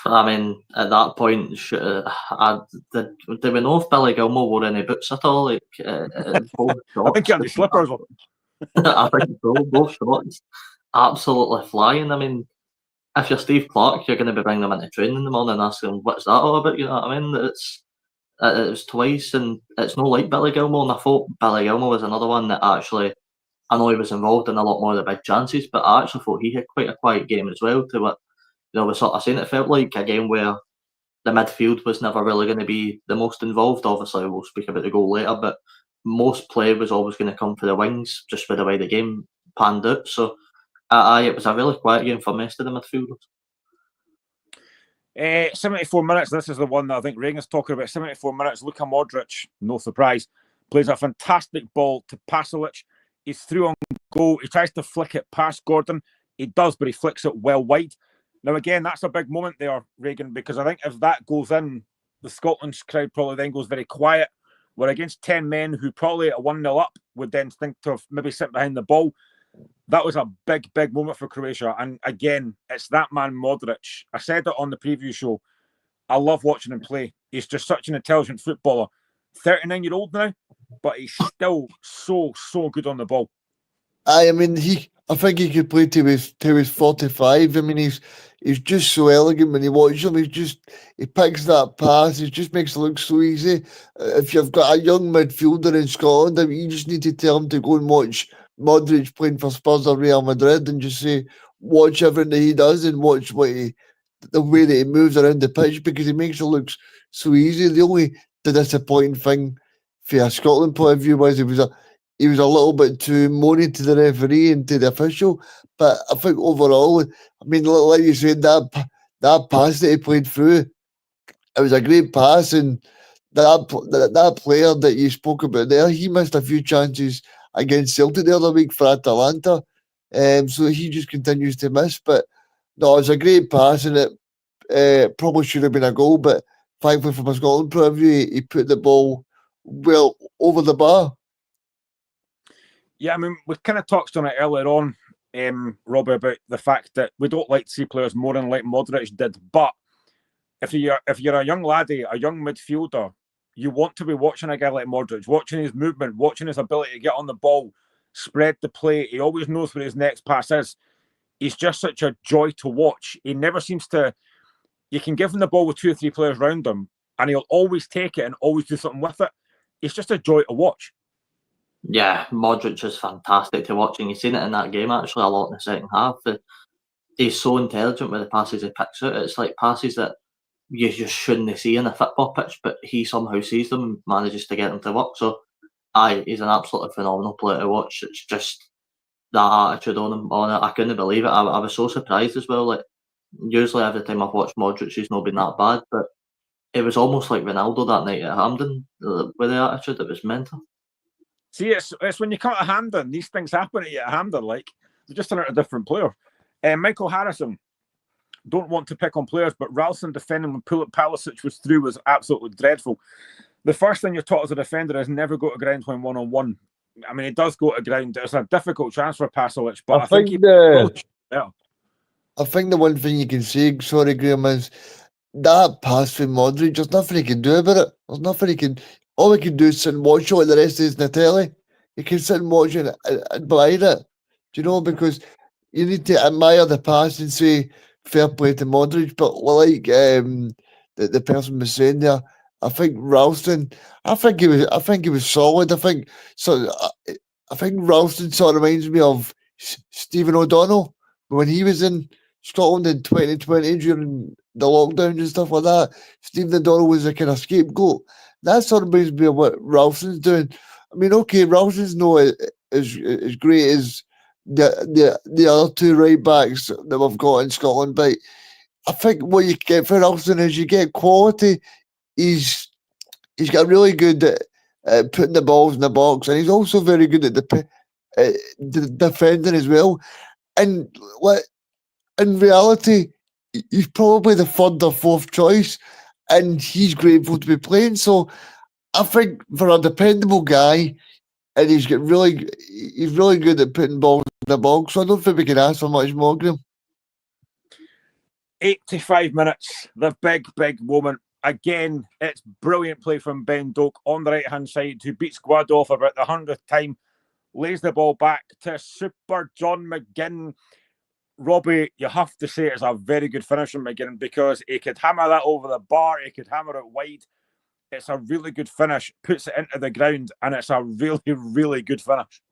I mean, at that point, did we know if Billy Gilmore wore any boots at all? I think he had the slippers on. I think so. Both shots absolutely flying. I mean, if you're Steve Clark, you're going to be bringing them into training in the morning and asking, what's that all about? You know what I mean? It was twice, and it's not like Billy Gilmore. And I thought Billy Gilmore was another one that actually, I know he was involved in a lot more of the big chances, but I actually thought he had quite a quiet game as well. To what we sort of saying, it felt like a game where the midfield was never really going to be the most involved. Obviously, we'll speak about the goal later, but most play was always going to come for the wings, just for the way the game panned out. So, it was a really quiet game for most of the midfielders. 74 minutes. This is the one that I think Reagan's talking about. 74 minutes. Luka Modric, no surprise, plays a fantastic ball to Pasalic. He's through on goal. He tries to flick it past Gordon. He does, but he flicks it well wide. Now, again, that's a big moment there, Reagan, because I think if that goes in, the Scotland's crowd probably then goes very quiet. We're against 10 men who probably at 1-0 up would then think of maybe sitting behind the ball. That was a big, big moment for Croatia. And again, it's that man Modric. I said it on the preview show. I love watching him play. He's just such an intelligent footballer. 39-year-old now, but he's still so good on the ball. I think he could play till he's 45. I mean, he's just so elegant when you watch him. He picks that pass. It just makes it look so easy. If you've got a young midfielder in Scotland, I mean, you just need to tell him to go and watch Modric playing for Spurs or Real Madrid and just say, watch everything that he does and watch the way that he moves around the pitch, because he makes it look so easy. The disappointing thing for a Scotland point of view was he was a little bit too moany to the referee and to the official. But I think overall, I mean, like you said, that pass that he played through, it was a great pass, and that player that you spoke about there, he missed a few chances against Celtic the other week for Atalanta, so he just continues to miss. But no, it was a great pass, and it probably should have been a goal, but thankfully from a Scotland point of view, he put the ball well over the bar. Yeah, I mean, we kind of touched on it earlier on, Robbie, about the fact that we don't like to see players more than like Modric did. But if you're a young laddie, a young midfielder, you want to be watching a guy like Modric, watching his movement, watching his ability to get on the ball, spread the play. He always knows where his next pass is. He's just such a joy to watch. He never seems to... You can give him the ball with 2 or 3 players around him, and he'll always take it and always do something with it. It's just a joy to watch. Yeah, Modric is fantastic to watch, and you've seen it in that game actually a lot in the second half. He's so intelligent with the passes he picks out. It's like passes that you just shouldn't see in a football pitch, but he somehow sees them and manages to get them to work. So, he's an absolutely phenomenal player to watch. It's just that attitude on him. I couldn't believe it. I was so surprised as well. Like, usually every time I've watched Modric, he's not been that bad, but it was almost like Ronaldo that night at Hampden with the attitude. It was mental. See, it's when you come to Hampden, these things happen to you at Hampden. Like, they're just a different player. Michael Harrison, don't want to pick on players, but Ralston defending when Pulisic was through was absolutely dreadful. The first thing you're taught as a defender is never go to ground when one-on-one. I mean, he does go to ground. It's a difficult chance for Pulisic, but I think I think the one thing you can say, sorry, Graham, is that pass from Modric, there's nothing he can do about it. There's nothing he can... All he can do is sit and watch it like the rest of his Natelli. He can sit and watch it and behind it. Do you know? Because you need to admire the pass and say fair play to Modric. But like the person was saying there, I think Ralston, I think he was solid. I think Ralston sort of reminds me of Stephen O'Donnell when he was in Scotland in 2020 during the lockdowns and stuff like that. Stephen O'Donnell was a kind of scapegoat. That sort of reminds me of what Ralston's doing. I mean, okay, Ralston's not as great as the other 2 right backs that we've got in Scotland, but I think what you get for Ralston is you get quality. He's got really good at putting the balls in the box, and he's also very good at the defending as well. And in reality, he's probably the 3rd or 4th choice, and he's grateful to be playing. So I think for a dependable guy, and he's really good at putting balls in the box. So I don't think we can ask for much more, Graham. 85 minutes, the big moment. Again, it's brilliant play from Ben Doak on the right-hand side, who beats Guado for about the 100th time, lays the ball back to super John McGinn. Robbie, you have to say it's a very good finish from McGinn, because he could hammer that over the bar, he could hammer it wide. It's a really good finish, puts it into the ground, and it's a really, really good finish.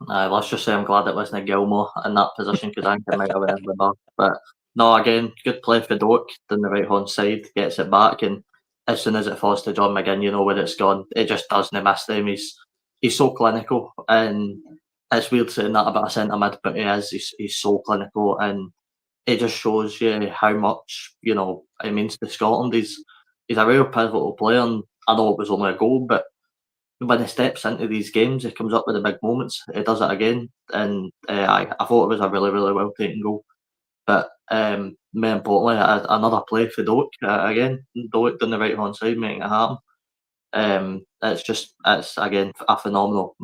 Let's just say I'm glad it wasn't Gilmore in that position, because I think it might have been the bar. But no, again, good play for Doak down the right-hand side, gets it back, and as soon as it falls to John McGinn, you know where it's gone. It just doesn't miss them. He's so clinical, and it's weird saying that about a centre mid, but he's so clinical, and it just shows you how much it means to Scotland. He's a real pivotal player, and I know it was only a goal, but when he steps into these games, he comes up with the big moments. He does it again, and I thought it was a really, really well taken goal. But more importantly, another play for Doak again. Doak on the right hand side making it happen. It's again a phenomenal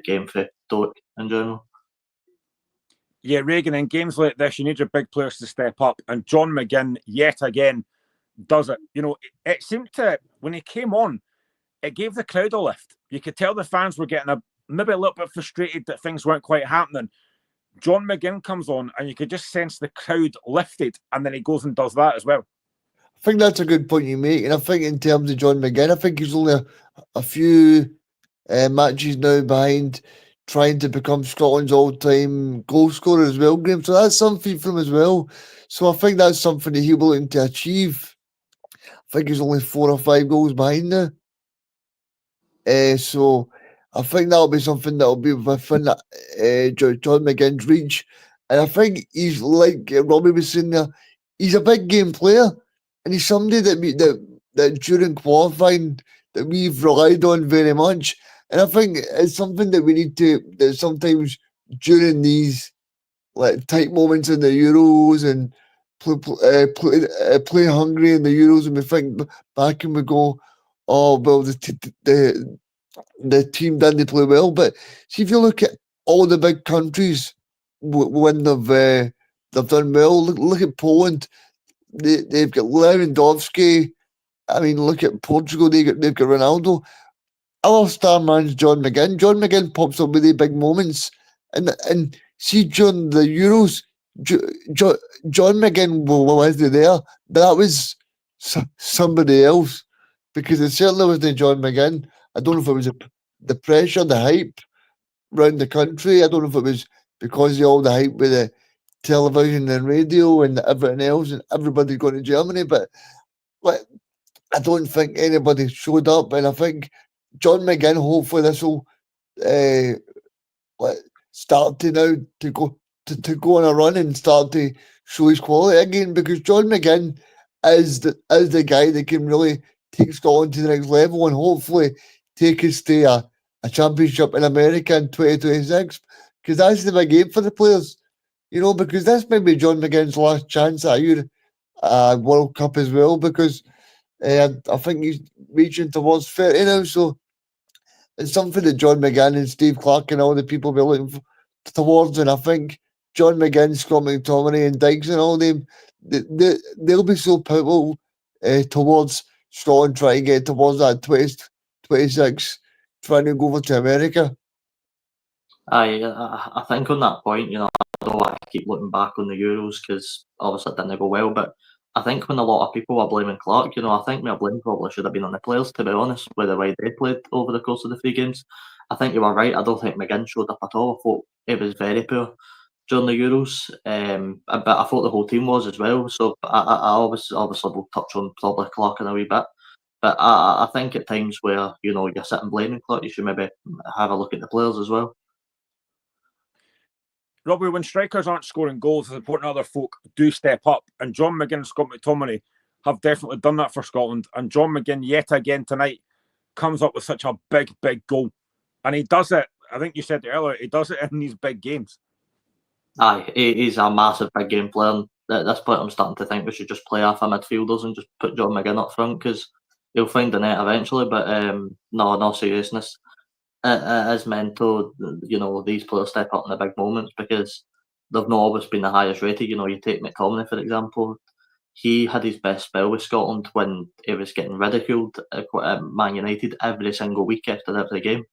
game for Doak in general. Yeah, Reagan, in games like this, you need your big players to step up, and John McGinn yet again does it. It seemed to, when he came on, it gave the crowd a lift. You could tell the fans were getting maybe a little bit frustrated that things weren't quite happening. John McGinn comes on, and you could just sense the crowd lifted, and then he goes and does that as well. I think that's a good point you make, and I think in terms of John McGinn, I think he's only a few matches now behind trying to become Scotland's all-time goal scorer as well, Graham. So that's something for him as well. So I think that's something that he'll be looking to achieve. I think he's only 4 or 5 goals behind now. So I think that'll be something that'll be within John McGinn's reach. And I think he's like Robbie was saying there, he's a big game player, and he's somebody that during qualifying that we've relied on very much. And I think it's something that we need to, that sometimes during these like tight moments in the Euros and play hungry in the Euros, and we think back and we go, oh well, the team didn't play well. But see, if you look at all the big countries when they've done well, look at Poland. They've got Lewandowski. I mean, look at Portugal. They've got Ronaldo. Our star man's John McGinn. John McGinn pops up with the big moments, and see during the Euros, John McGinn wasn't there, but that was somebody else, because it certainly wasn't John McGinn. I don't know if it was the pressure, the hype around the country. I don't know if it was because of all the hype with the television and radio and everything else, and everybody going to Germany, but I don't think anybody showed up, and I think John McGinn, hopefully this will start to now to go on a run and start to show his quality again, because John McGinn is the guy that can really take Scotland to the next level and hopefully take us to a championship in America in 2026, because that's the big aim for the players, because this might be John McGinn's last chance at a World Cup as well, because I think he's reaching towards 30 now, so it's something that John McGinn and Steve Clarke and all the people be looking towards, and I think John McGinn, Scott McTominay and Dykes and all them, they'll be so pivotal towards Scotland trying to get towards that 2026, trying to go over to America. I think on that point, I don't want to keep looking back on the Euros because obviously it didn't go well, but I think when a lot of people were blaming Clarke, I think my blame probably should have been on the players, to be honest, with the way they played over the course of the 3 games. I think you were right. I don't think McGinn showed up at all. I thought it was very poor during the Euros, but I thought the whole team was as well. So I obviously will touch on probably Clarke in a wee bit. But I think at times where, you're sitting blaming Clarke, you should maybe have a look at the players as well. Robbie, when strikers aren't scoring goals, it's important other folk do step up. And John McGinn and Scott McTominay have definitely done that for Scotland. And John McGinn, yet again tonight, comes up with such a big, big goal. And he does it, I think you said it earlier, he does it in these big games. Aye, he's a massive big game player. At this point, I'm starting to think we should just play off our midfielders and just put John McGinn up front, because he'll find the net eventually. But no seriousness. It is mental, these players step up in the big moments, because they've not always been the highest rated. You take McTominay, for example. He had his best spell with Scotland when he was getting ridiculed at Man United every single week after every game,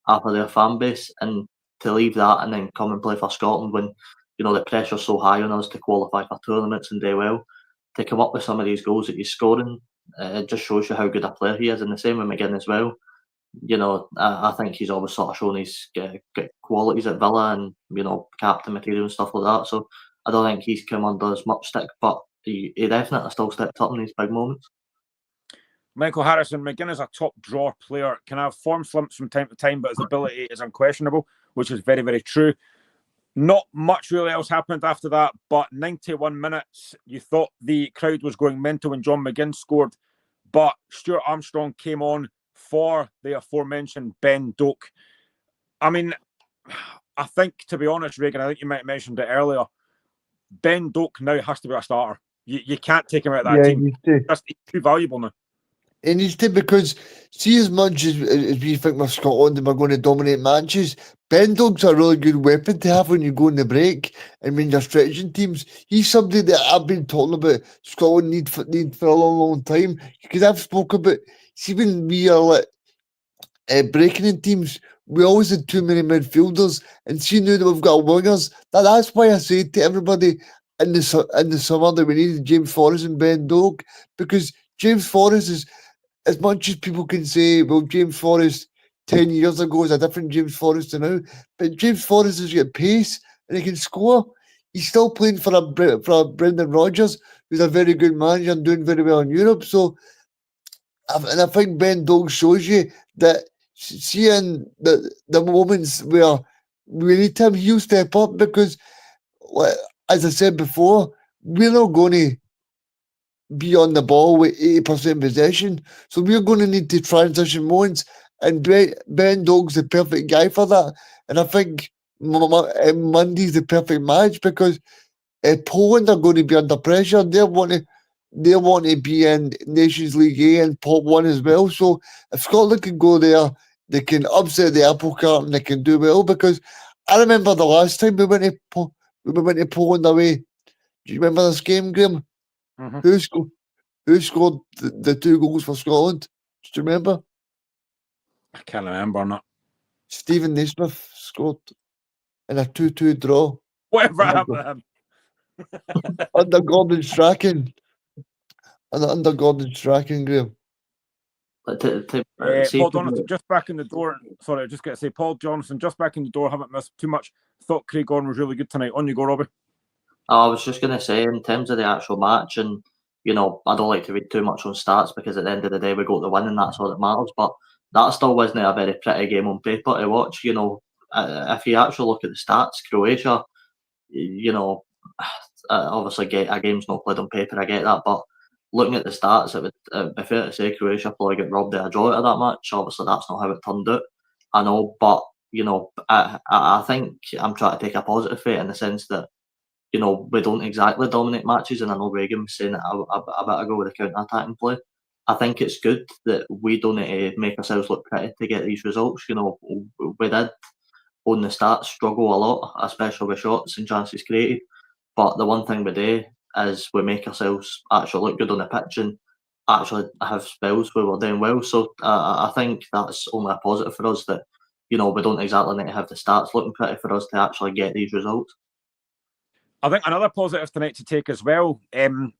after their fan base, and to leave that and then come and play for Scotland when, the pressure's so high on us to qualify for tournaments and do well, to come up with some of these goals that he's scoring, it just shows you how good a player he is, and the same with McGinn as well. I think he's always sort of shown his qualities at Villa and, captain material and stuff like that. So I don't think he's come under as much stick, but he definitely still stepped up in these big moments. Michael Harrison, McGinn is a top draw player, can have form slumps from time to time, but his ability is unquestionable, which is very, very true. Not much really else happened after that, but 91 minutes, you thought the crowd was going mental when John McGinn scored, but Stuart Armstrong came on for the aforementioned Ben Doak. I mean, I think, to be honest, Reagan, I think you might have mentioned it earlier, Ben Doak now has to be a starter. You can't take him out of that team. He's too valuable now. It needs to, because see, as much as we think we're Scotland and we're going to dominate matches, Ben Doak's a really good weapon to have when you go in the break and when you're stretching teams. He's somebody that I've been talking about Scotland need for a long, long time, because I've spoken about, see, when we are breaking in teams, we always had too many midfielders, and see now that we've got wingers, that's why I say to everybody in the summer that we needed James Forrest and Ben Doak, because James Forrest is, as much as people can say, well, James Forrest, 10 years ago is a different James Forrest than now. But James Forrest has got pace and he can score. He's still playing for a Brendan Rodgers, who's a very good manager and doing very well in Europe. So, and I think Ben Doak shows you that seeing the moments where we need him, he'll step up because, as I said before, we're not going to be on the ball with 80% possession. So we're going to need to transition moments. And Ben Doak's the perfect guy for that. And I think Monday's the perfect match because Poland are going to be under pressure. They want to be in Nations League A and Pot 1 as well. So if Scotland can go there, they can upset the apple cart and they can do well. Because I remember the last time we went to Poland away. Do you remember this game, Graham? Mm-hmm. Who scored the 2 goals for Scotland? Do you remember? I can't remember not. Stephen Naismith scored in a 2-2 draw. Whatever happened to him? Under Gordon Strachan. Under Gordon Strachan, Graham. Paul Johnson just back in the door. Sorry, I just got to say, Paul Johnson just back in the door. Haven't missed too much. Thought Craig Gordon was really good tonight. On you go, Robbie. I was just going to say, in terms of the actual match, and I don't like to read too much on stats because at the end of the day we got the win and that's all that matters. But that still wasn't a very pretty game on paper to watch. If you actually look at the stats, Croatia, obviously a game's not played on paper. I get that, but looking at the stats, it would be fair to say Croatia probably got robbed of a draw out of that match. Obviously, that's not how it turned out. I know, but I think I'm trying to take a positive fate in the sense that we don't exactly dominate matches, and I know Reagan was saying it a bit ago with the counter-attacking play. I think it's good that we don't need to make ourselves look pretty to get these results. We did, on the stats, struggle a lot, especially with shots and chances created. But the one thing we do is we make ourselves actually look good on the pitch and actually have spells where we're doing well. So I think that's only a positive for us that, we don't exactly need to have the stats looking pretty for us to actually get these results. I think another positive tonight to take as well,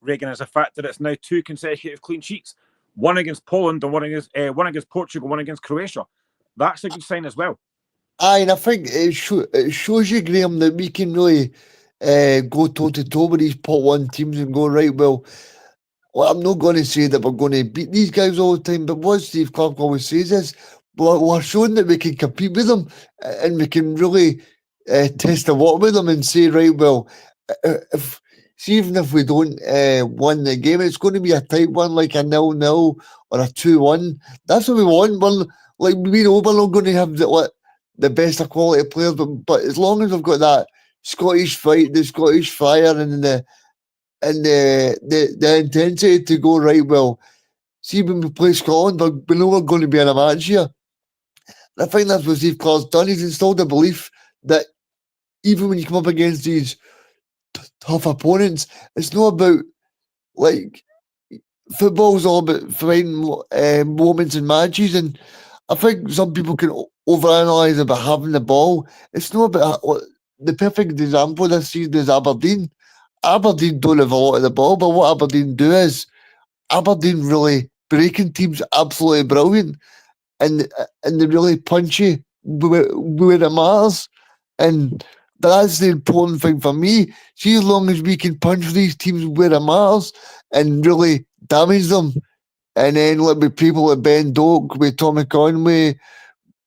Reagan, is the fact that it's now 2 consecutive clean sheets. One against Poland and one against Portugal, one against Croatia. That's a good sign as well. Aye, and I think it shows you, Graham, that we can really go toe-to-toe with these Pot 1 teams and go, right, well, I'm not going to say that we're going to beat these guys all the time, but what Steve Clark always says is, we're showing that we can compete with them and we can really test the water with them and say, right, well, even if we don't win the game, it's going to be a tight one, like a 0-0 or a 2-1. That's what we want. We know we're not going to have the best of quality players, but as long as we've got that Scottish fight, the Scottish fire, and the intensity to go, right, well, see when we play Scotland, we know we're going to be in a match here. And I think that's what Steve Clark's done. He's instilled a belief that even when you come up against these tough opponents, it's not about, football's all about finding moments and matches, and I think some people can overanalyze about having the ball. It's not about the perfect example this season is Aberdeen. Aberdeen don't have a lot of the ball, but what Aberdeen do is Aberdeen really breaking teams absolutely brilliant, and they really punchy where it matters, and that's the important thing for me. See, as long as we can punch these teams where it matters and really damage them, and then with people like Ben Doak, with Tommy Conway,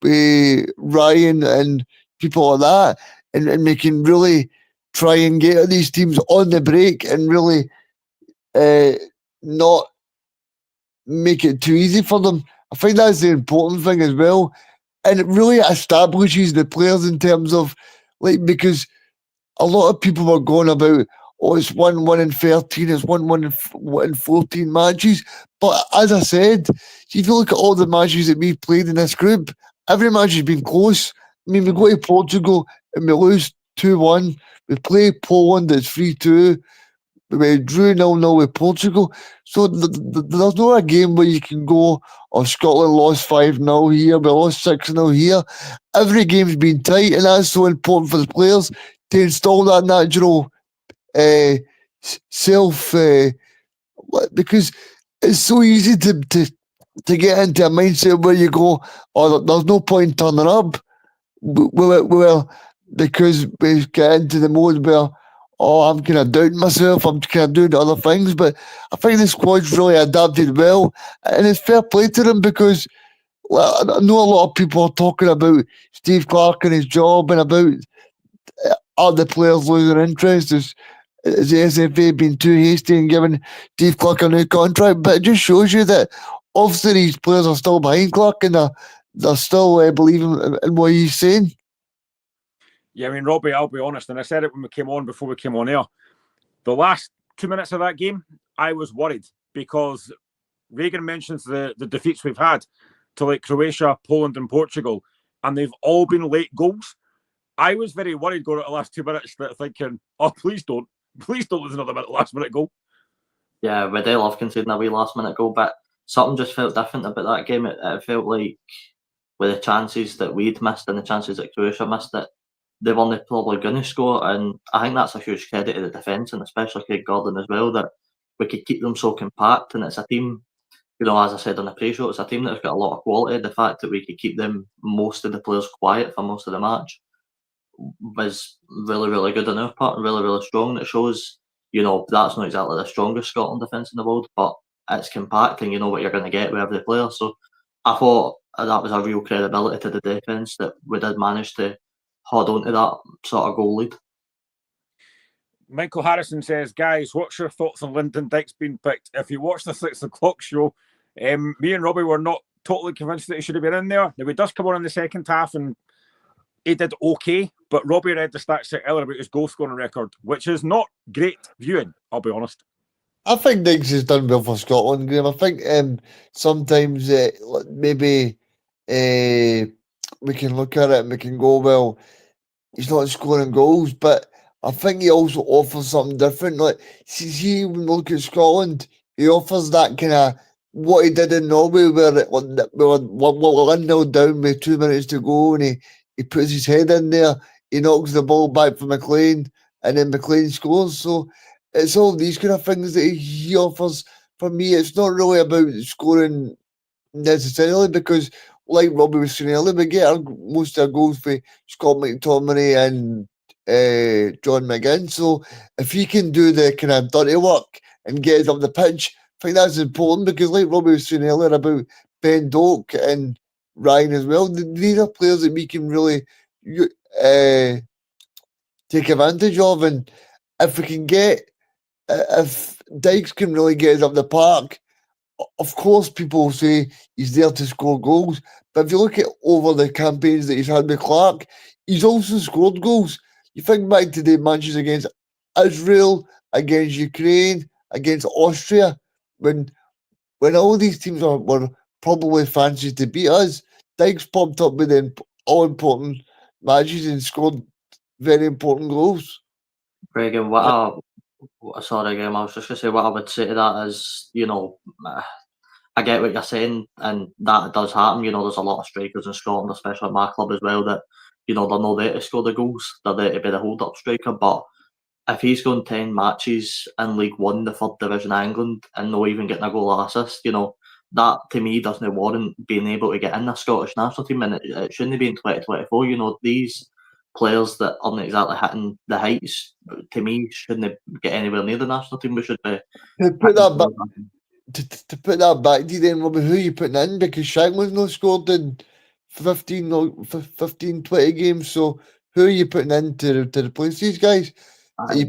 with Ryan and people like that, and we can really try and get at these teams on the break and really not make it too easy for them. I think that's the important thing as well. And it really establishes the players in terms of, because a lot of people were going about, it's 1-1 in 13, it's 1-1 in 14 matches. But as I said, if you look at all the matches that we've played in this group, every match has been close. I mean, we go to Portugal and we lose 2-1. We play Poland, it's 3-2. We drew 0-0 with Portugal. So there's not a game where you can go, Scotland lost 5-0 here, we lost 6-0 here. Every game's been tight, and that's so important for the players to install that natural self, because it's so easy to to get into a mindset where you go, oh, there's no point turning up. Well, because we get into the mode where, oh, I'm kind of doubting myself, I'm kind of doing other things. But I think the squad's really adapted well, and it's fair play to them because I know a lot of people are talking about Steve Clarke and his job and about are the players losing interest. Is the SFA being too hasty and giving Steve Clarke a new contract? But it just shows you that obviously these players are still behind Clarke and they're still believing in what he's saying. Yeah, I mean, Robbie, I'll be honest, and I said it when we came on before we came on air. The last 2 minutes of that game, I was worried because Reagan mentions the defeats we've had to like Croatia, Poland, and Portugal, and they've all been late goals. I was very worried going at the last 2 minutes, thinking, oh, please don't lose another last minute goal. Yeah, we do love conceding a wee last minute goal, but something just felt different about that game. It felt like with the chances that we'd missed and the chances that Croatia missed, that they weren't probably going to score. And I think that's a huge credit to the defence and especially Craig Gordon as well, that we could keep them so compact. And it's a team, you know, as I said on the pre-show, it's a team that's got a lot of quality. The fact that we could keep them, most of the players, quiet for most of the match was really, really good on our part and really, really strong. And it shows, you know, that's not exactly the strongest Scotland defence in the world, but it's compact and you know what you're going to get with every player. So I thought that was a real credibility to the defence that we did manage to hold on to that sort of goal lead. Michael Harrison says, guys, what's your thoughts on Lyndon Dykes being picked? If you watch the 6 o'clock show, me and Robbie were not totally convinced that he should have been in there. Now, he does come on in the second half and he did okay, but Robbie read the stats earlier about his goal scoring record, which is not great viewing, I'll be honest. I think Diggs has done well for Scotland, Graham. I think sometimes maybe we can look at it and we can go, well, he's not scoring goals, but I think he also offers something different. Like, see when we look at Scotland, he offers that kind of what he did in Norway, where we're 1-0 down with 2 minutes to go, and he puts his head in there, he knocks the ball back for McLean, and then McLean scores. So it's all these kind of things that he offers. For me, it's not really about scoring necessarily, because like Robbie was saying earlier, we get most of our goals for Scott McTominay and John McGinn. So if he can do the kind of dirty work and get us up the pitch, I think that's important, because like Robbie was saying earlier about Ben Doak and Ryan as well, these are players that we can really take advantage of. And if we can if Dykes can really get us up the park, of course people will say he's there to score goals, but if you look at over the campaigns that he's had with Clarke, he's also scored goals. You think back to the matches against Israel, against Ukraine, against Austria, when all these teams were probably fancies to beat us, Dykes popped up with all-important matches and scored very important goals. Reagan, sorry, Graham, I was just going to say what I would say to that is, you know, I get what you're saying, and that does happen. You know, there's a lot of strikers in Scotland, especially at my club as well, that, you know, they're not there to score the goals, they're there to be the hold-up striker. But if he's going 10 matches in League One, the third division of England, and not even getting a goal or assist, you know, that to me doesn't warrant being able to get in the Scottish national team, and it shouldn't be in 2024. You know, these players that aren't exactly hitting the heights, to me, shouldn't get anywhere near the national team. We should be. To put that back, to put that back to you then, Robbie, who are you putting in? Because Shankland's not scored in 15, 20 games, so who are you putting in to replace these guys? I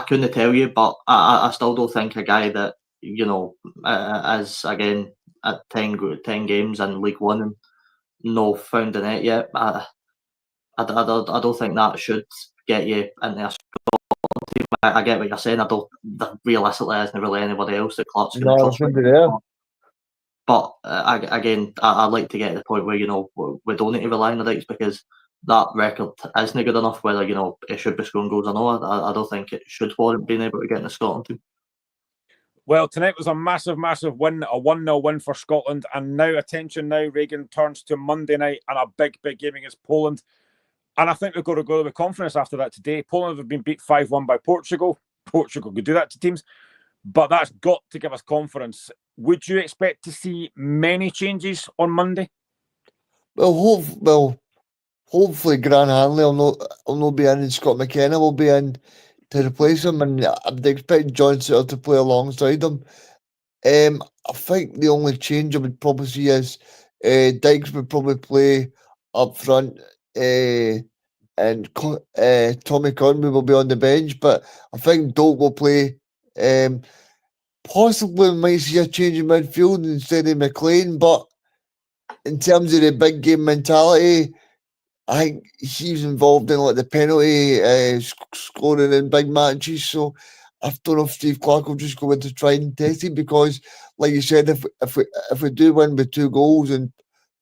couldn't tell you, but I still don't think a guy that, you know, is again at 10 games in League One and no found the net yet. I don't think that should get you into a Scotland team. I get what you're saying. I don't realistically isn't really anybody else that Clark's going to trust. There. But I'd like to get to the point where, you know, we don't need to rely on the Dykes, because that record isn't good enough, whether, you know, it should be scoring goals or not. I don't think it should warrant being able to get in the Scotland team. Well, tonight was a massive, massive win, a 1-0 win for Scotland. And now, attention now, Reagan, turns to Monday night and a big, big game against Poland. And I think we've got to go with confidence after that today. Poland have been beat 5-1 by Portugal. Portugal could do that to teams. But that's got to give us confidence. would you expect to see many changes on Monday? Well, hopefully Grant Hanley will not be in, and Scott McKenna will be in to replace him, and I'd expect John Suter to play alongside him. I think the only change I would probably see is Dykes would probably play up front, and Tommy Conway will be on the bench, but I think Doak will play. Possibly we might see a change in midfield instead of McLean, but in terms of the big game mentality, I think he's involved in like the penalty scoring in big matches. So I don't know if Steve Clarke will just go in to try and test it, because, like you said, if we do win with 2 goals and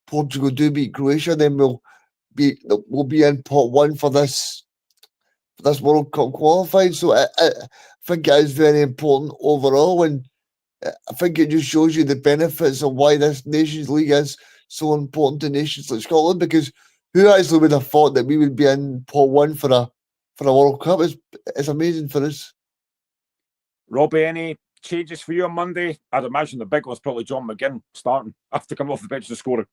Portugal do beat Croatia, then we'll be in pot 1 for this World Cup qualifying. So I think it is very important overall, and I think it just shows you the benefits of why this Nations League is so important to nations like Scotland, because who actually would have thought that we would be in pot 1 for a World Cup? It's amazing for us. Robbie, any changes for you on Monday? I'd imagine the big one's probably John McGinn starting after coming off the bench and scoring.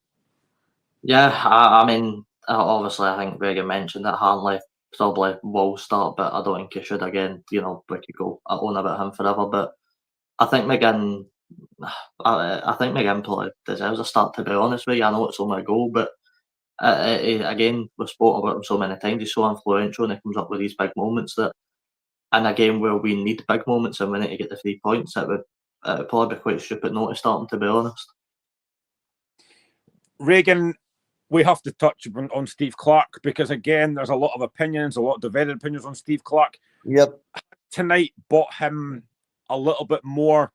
Yeah, I mean, obviously, I think Regan mentioned that Hanley probably will start, but I don't think he should again. We could go on about him forever, but I think McGinn probably deserves a start, to be honest with you. I know it's only a goal, but again, we've spoken about him so many times. He's so influential, and he comes up with these big moments that, in a game where we need big moments and we need to get the 3 points, it would probably be quite stupid not to start him, to be honest. Regan, we have to touch on Steve Clarke, because again, there's a lot of opinions, a lot of divided opinions on Steve Clarke. Yep. Tonight bought him a little bit more,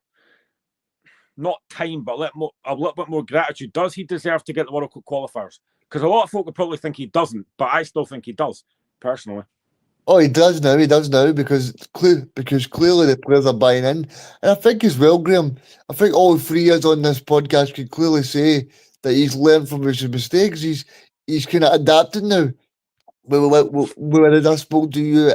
not time, but a little bit more gratitude. Does he deserve to get the World Cup qualifiers? Because a lot of folk would probably think he doesn't, but I still think he does, personally. Oh, he does now, because clearly the players are buying in. And I think as well, Graham, I think all 3 of us on this podcast can clearly say that he's learned from his mistakes. He's kind of adapted now. When I spoke to you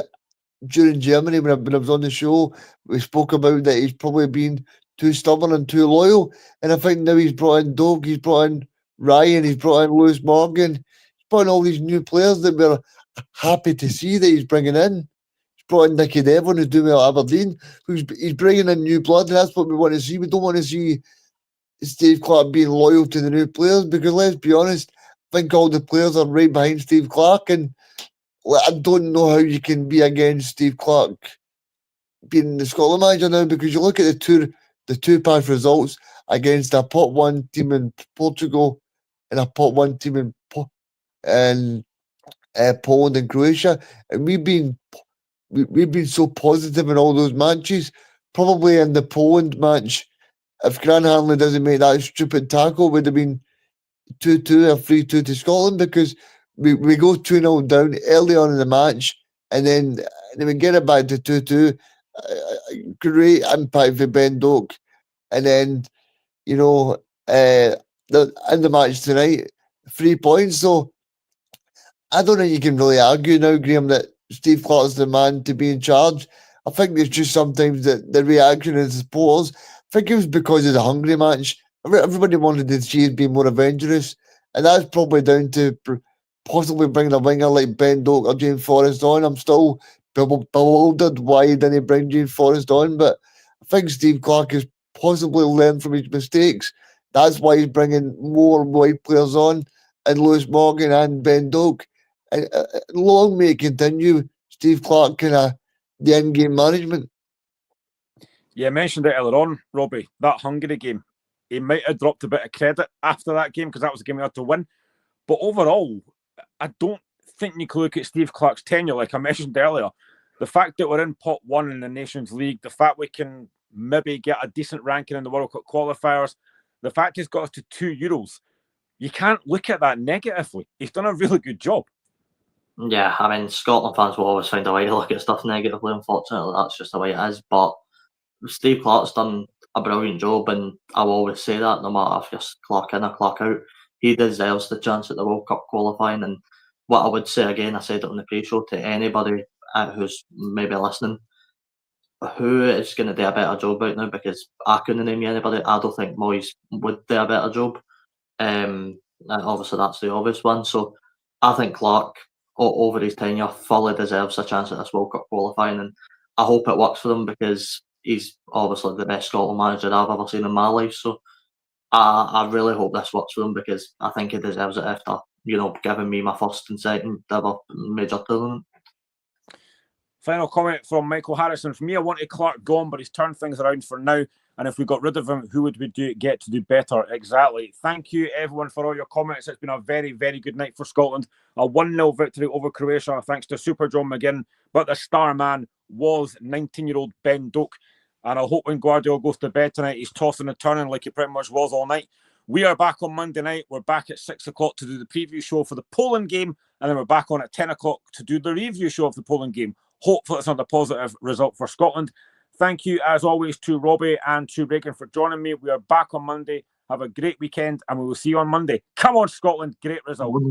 during Germany, when I was on the show, we spoke about that he's probably been too stubborn and too loyal. And I think now he's brought in Doak, he's brought in Ryan, he's brought in Lewis Morgan, he's brought in all these new players that we're happy to see that he's bringing in. He's brought in Nicky Devlin, who's doing well at Aberdeen. He's bringing in new blood, and that's what we want to see. We don't want to see Steve Clarke being loyal to the new players, because let's be honest, I think all the players are right behind Steve Clarke, and I don't know how you can be against Steve Clarke being the Scotland manager now, because you look at the two past results against a pot 1 team in Portugal and a pot 1 team in Poland and Croatia, and we've been so positive in all those matches. Probably in the Poland match, if Grant Hanley doesn't make that stupid tackle, it would have been 2-2 or 3-2 to Scotland, because we go 2-0 down early on in the match, and then we get it back to 2-2. Great impact for Ben Doak, and then in the match tonight, 3 points. So I don't think you can really argue now, Graham, that Steve Clarke's the man to be in charge. I think there's just sometimes that the reaction of the supporters, I think it was because of the Hungary match. Everybody wanted to see it be more adventurous, and that's probably down to possibly bringing a winger like Ben Doak or James Forrest on. I'm still bewildered why he didn't bring James Forrest on, but I think Steve Clarke has possibly learned from his mistakes. That's why he's bringing more white players on, and Lewis Morgan and Ben Doak. And long may it continue, Steve Clarke, the in-game management. Yeah, I mentioned it earlier on, Robbie, that Hungary game. He might have dropped a bit of credit after that game, because that was a game we had to win. But overall, I don't think you can look at Steve Clarke's tenure, like I mentioned earlier. The fact that we're in pot 1 in the Nations League, the fact we can maybe get a decent ranking in the World Cup qualifiers, the fact he's got us to 2 Euros, you can't look at that negatively. He's done a really good job. Yeah, I mean, Scotland fans will always find a way to look at stuff negatively. Unfortunately, that's just the way it is. But Steve Clarke's done a brilliant job, and I'll always say that, no matter if you're Clarke in or Clarke out, he deserves the chance at the World Cup qualifying. And what I would say again, I said it on the pre-show, to anybody who's maybe listening, who is going to do a better job right now, because I couldn't name you anybody. I don't think Moyes would do a better job. And obviously, that's the obvious one. So I think Clark, over his tenure, fully deserves a chance at this World Cup qualifying, and I hope it works for him, because he's obviously the best Scotland manager I've ever seen in my life. So I really hope this works for him, because I think he deserves it after, giving me my first and second ever major tournament. Final comment from Michael Harrison. For me, I wanted Clark gone, but he's turned things around for now. And if we got rid of him, who would we get to do better? Exactly. Thank you, everyone, for all your comments. It's been a very, very good night for Scotland. A 1-0 victory over Croatia, thanks to Super John McGinn. But the star man was 19-year-old Ben Doak. And I hope when Guardiola goes to bed tonight, he's tossing and turning like he pretty much was all night. We are back on Monday night. We're back at 6 o'clock to do the preview show for the Poland game. And then we're back on at 10 o'clock to do the review show of the Poland game. Hopefully it's not a positive result for Scotland. Thank you, as always, to Robbie and to Reagan for joining me. We are back on Monday. Have a great weekend, and we will see you on Monday. Come on, Scotland. Great result.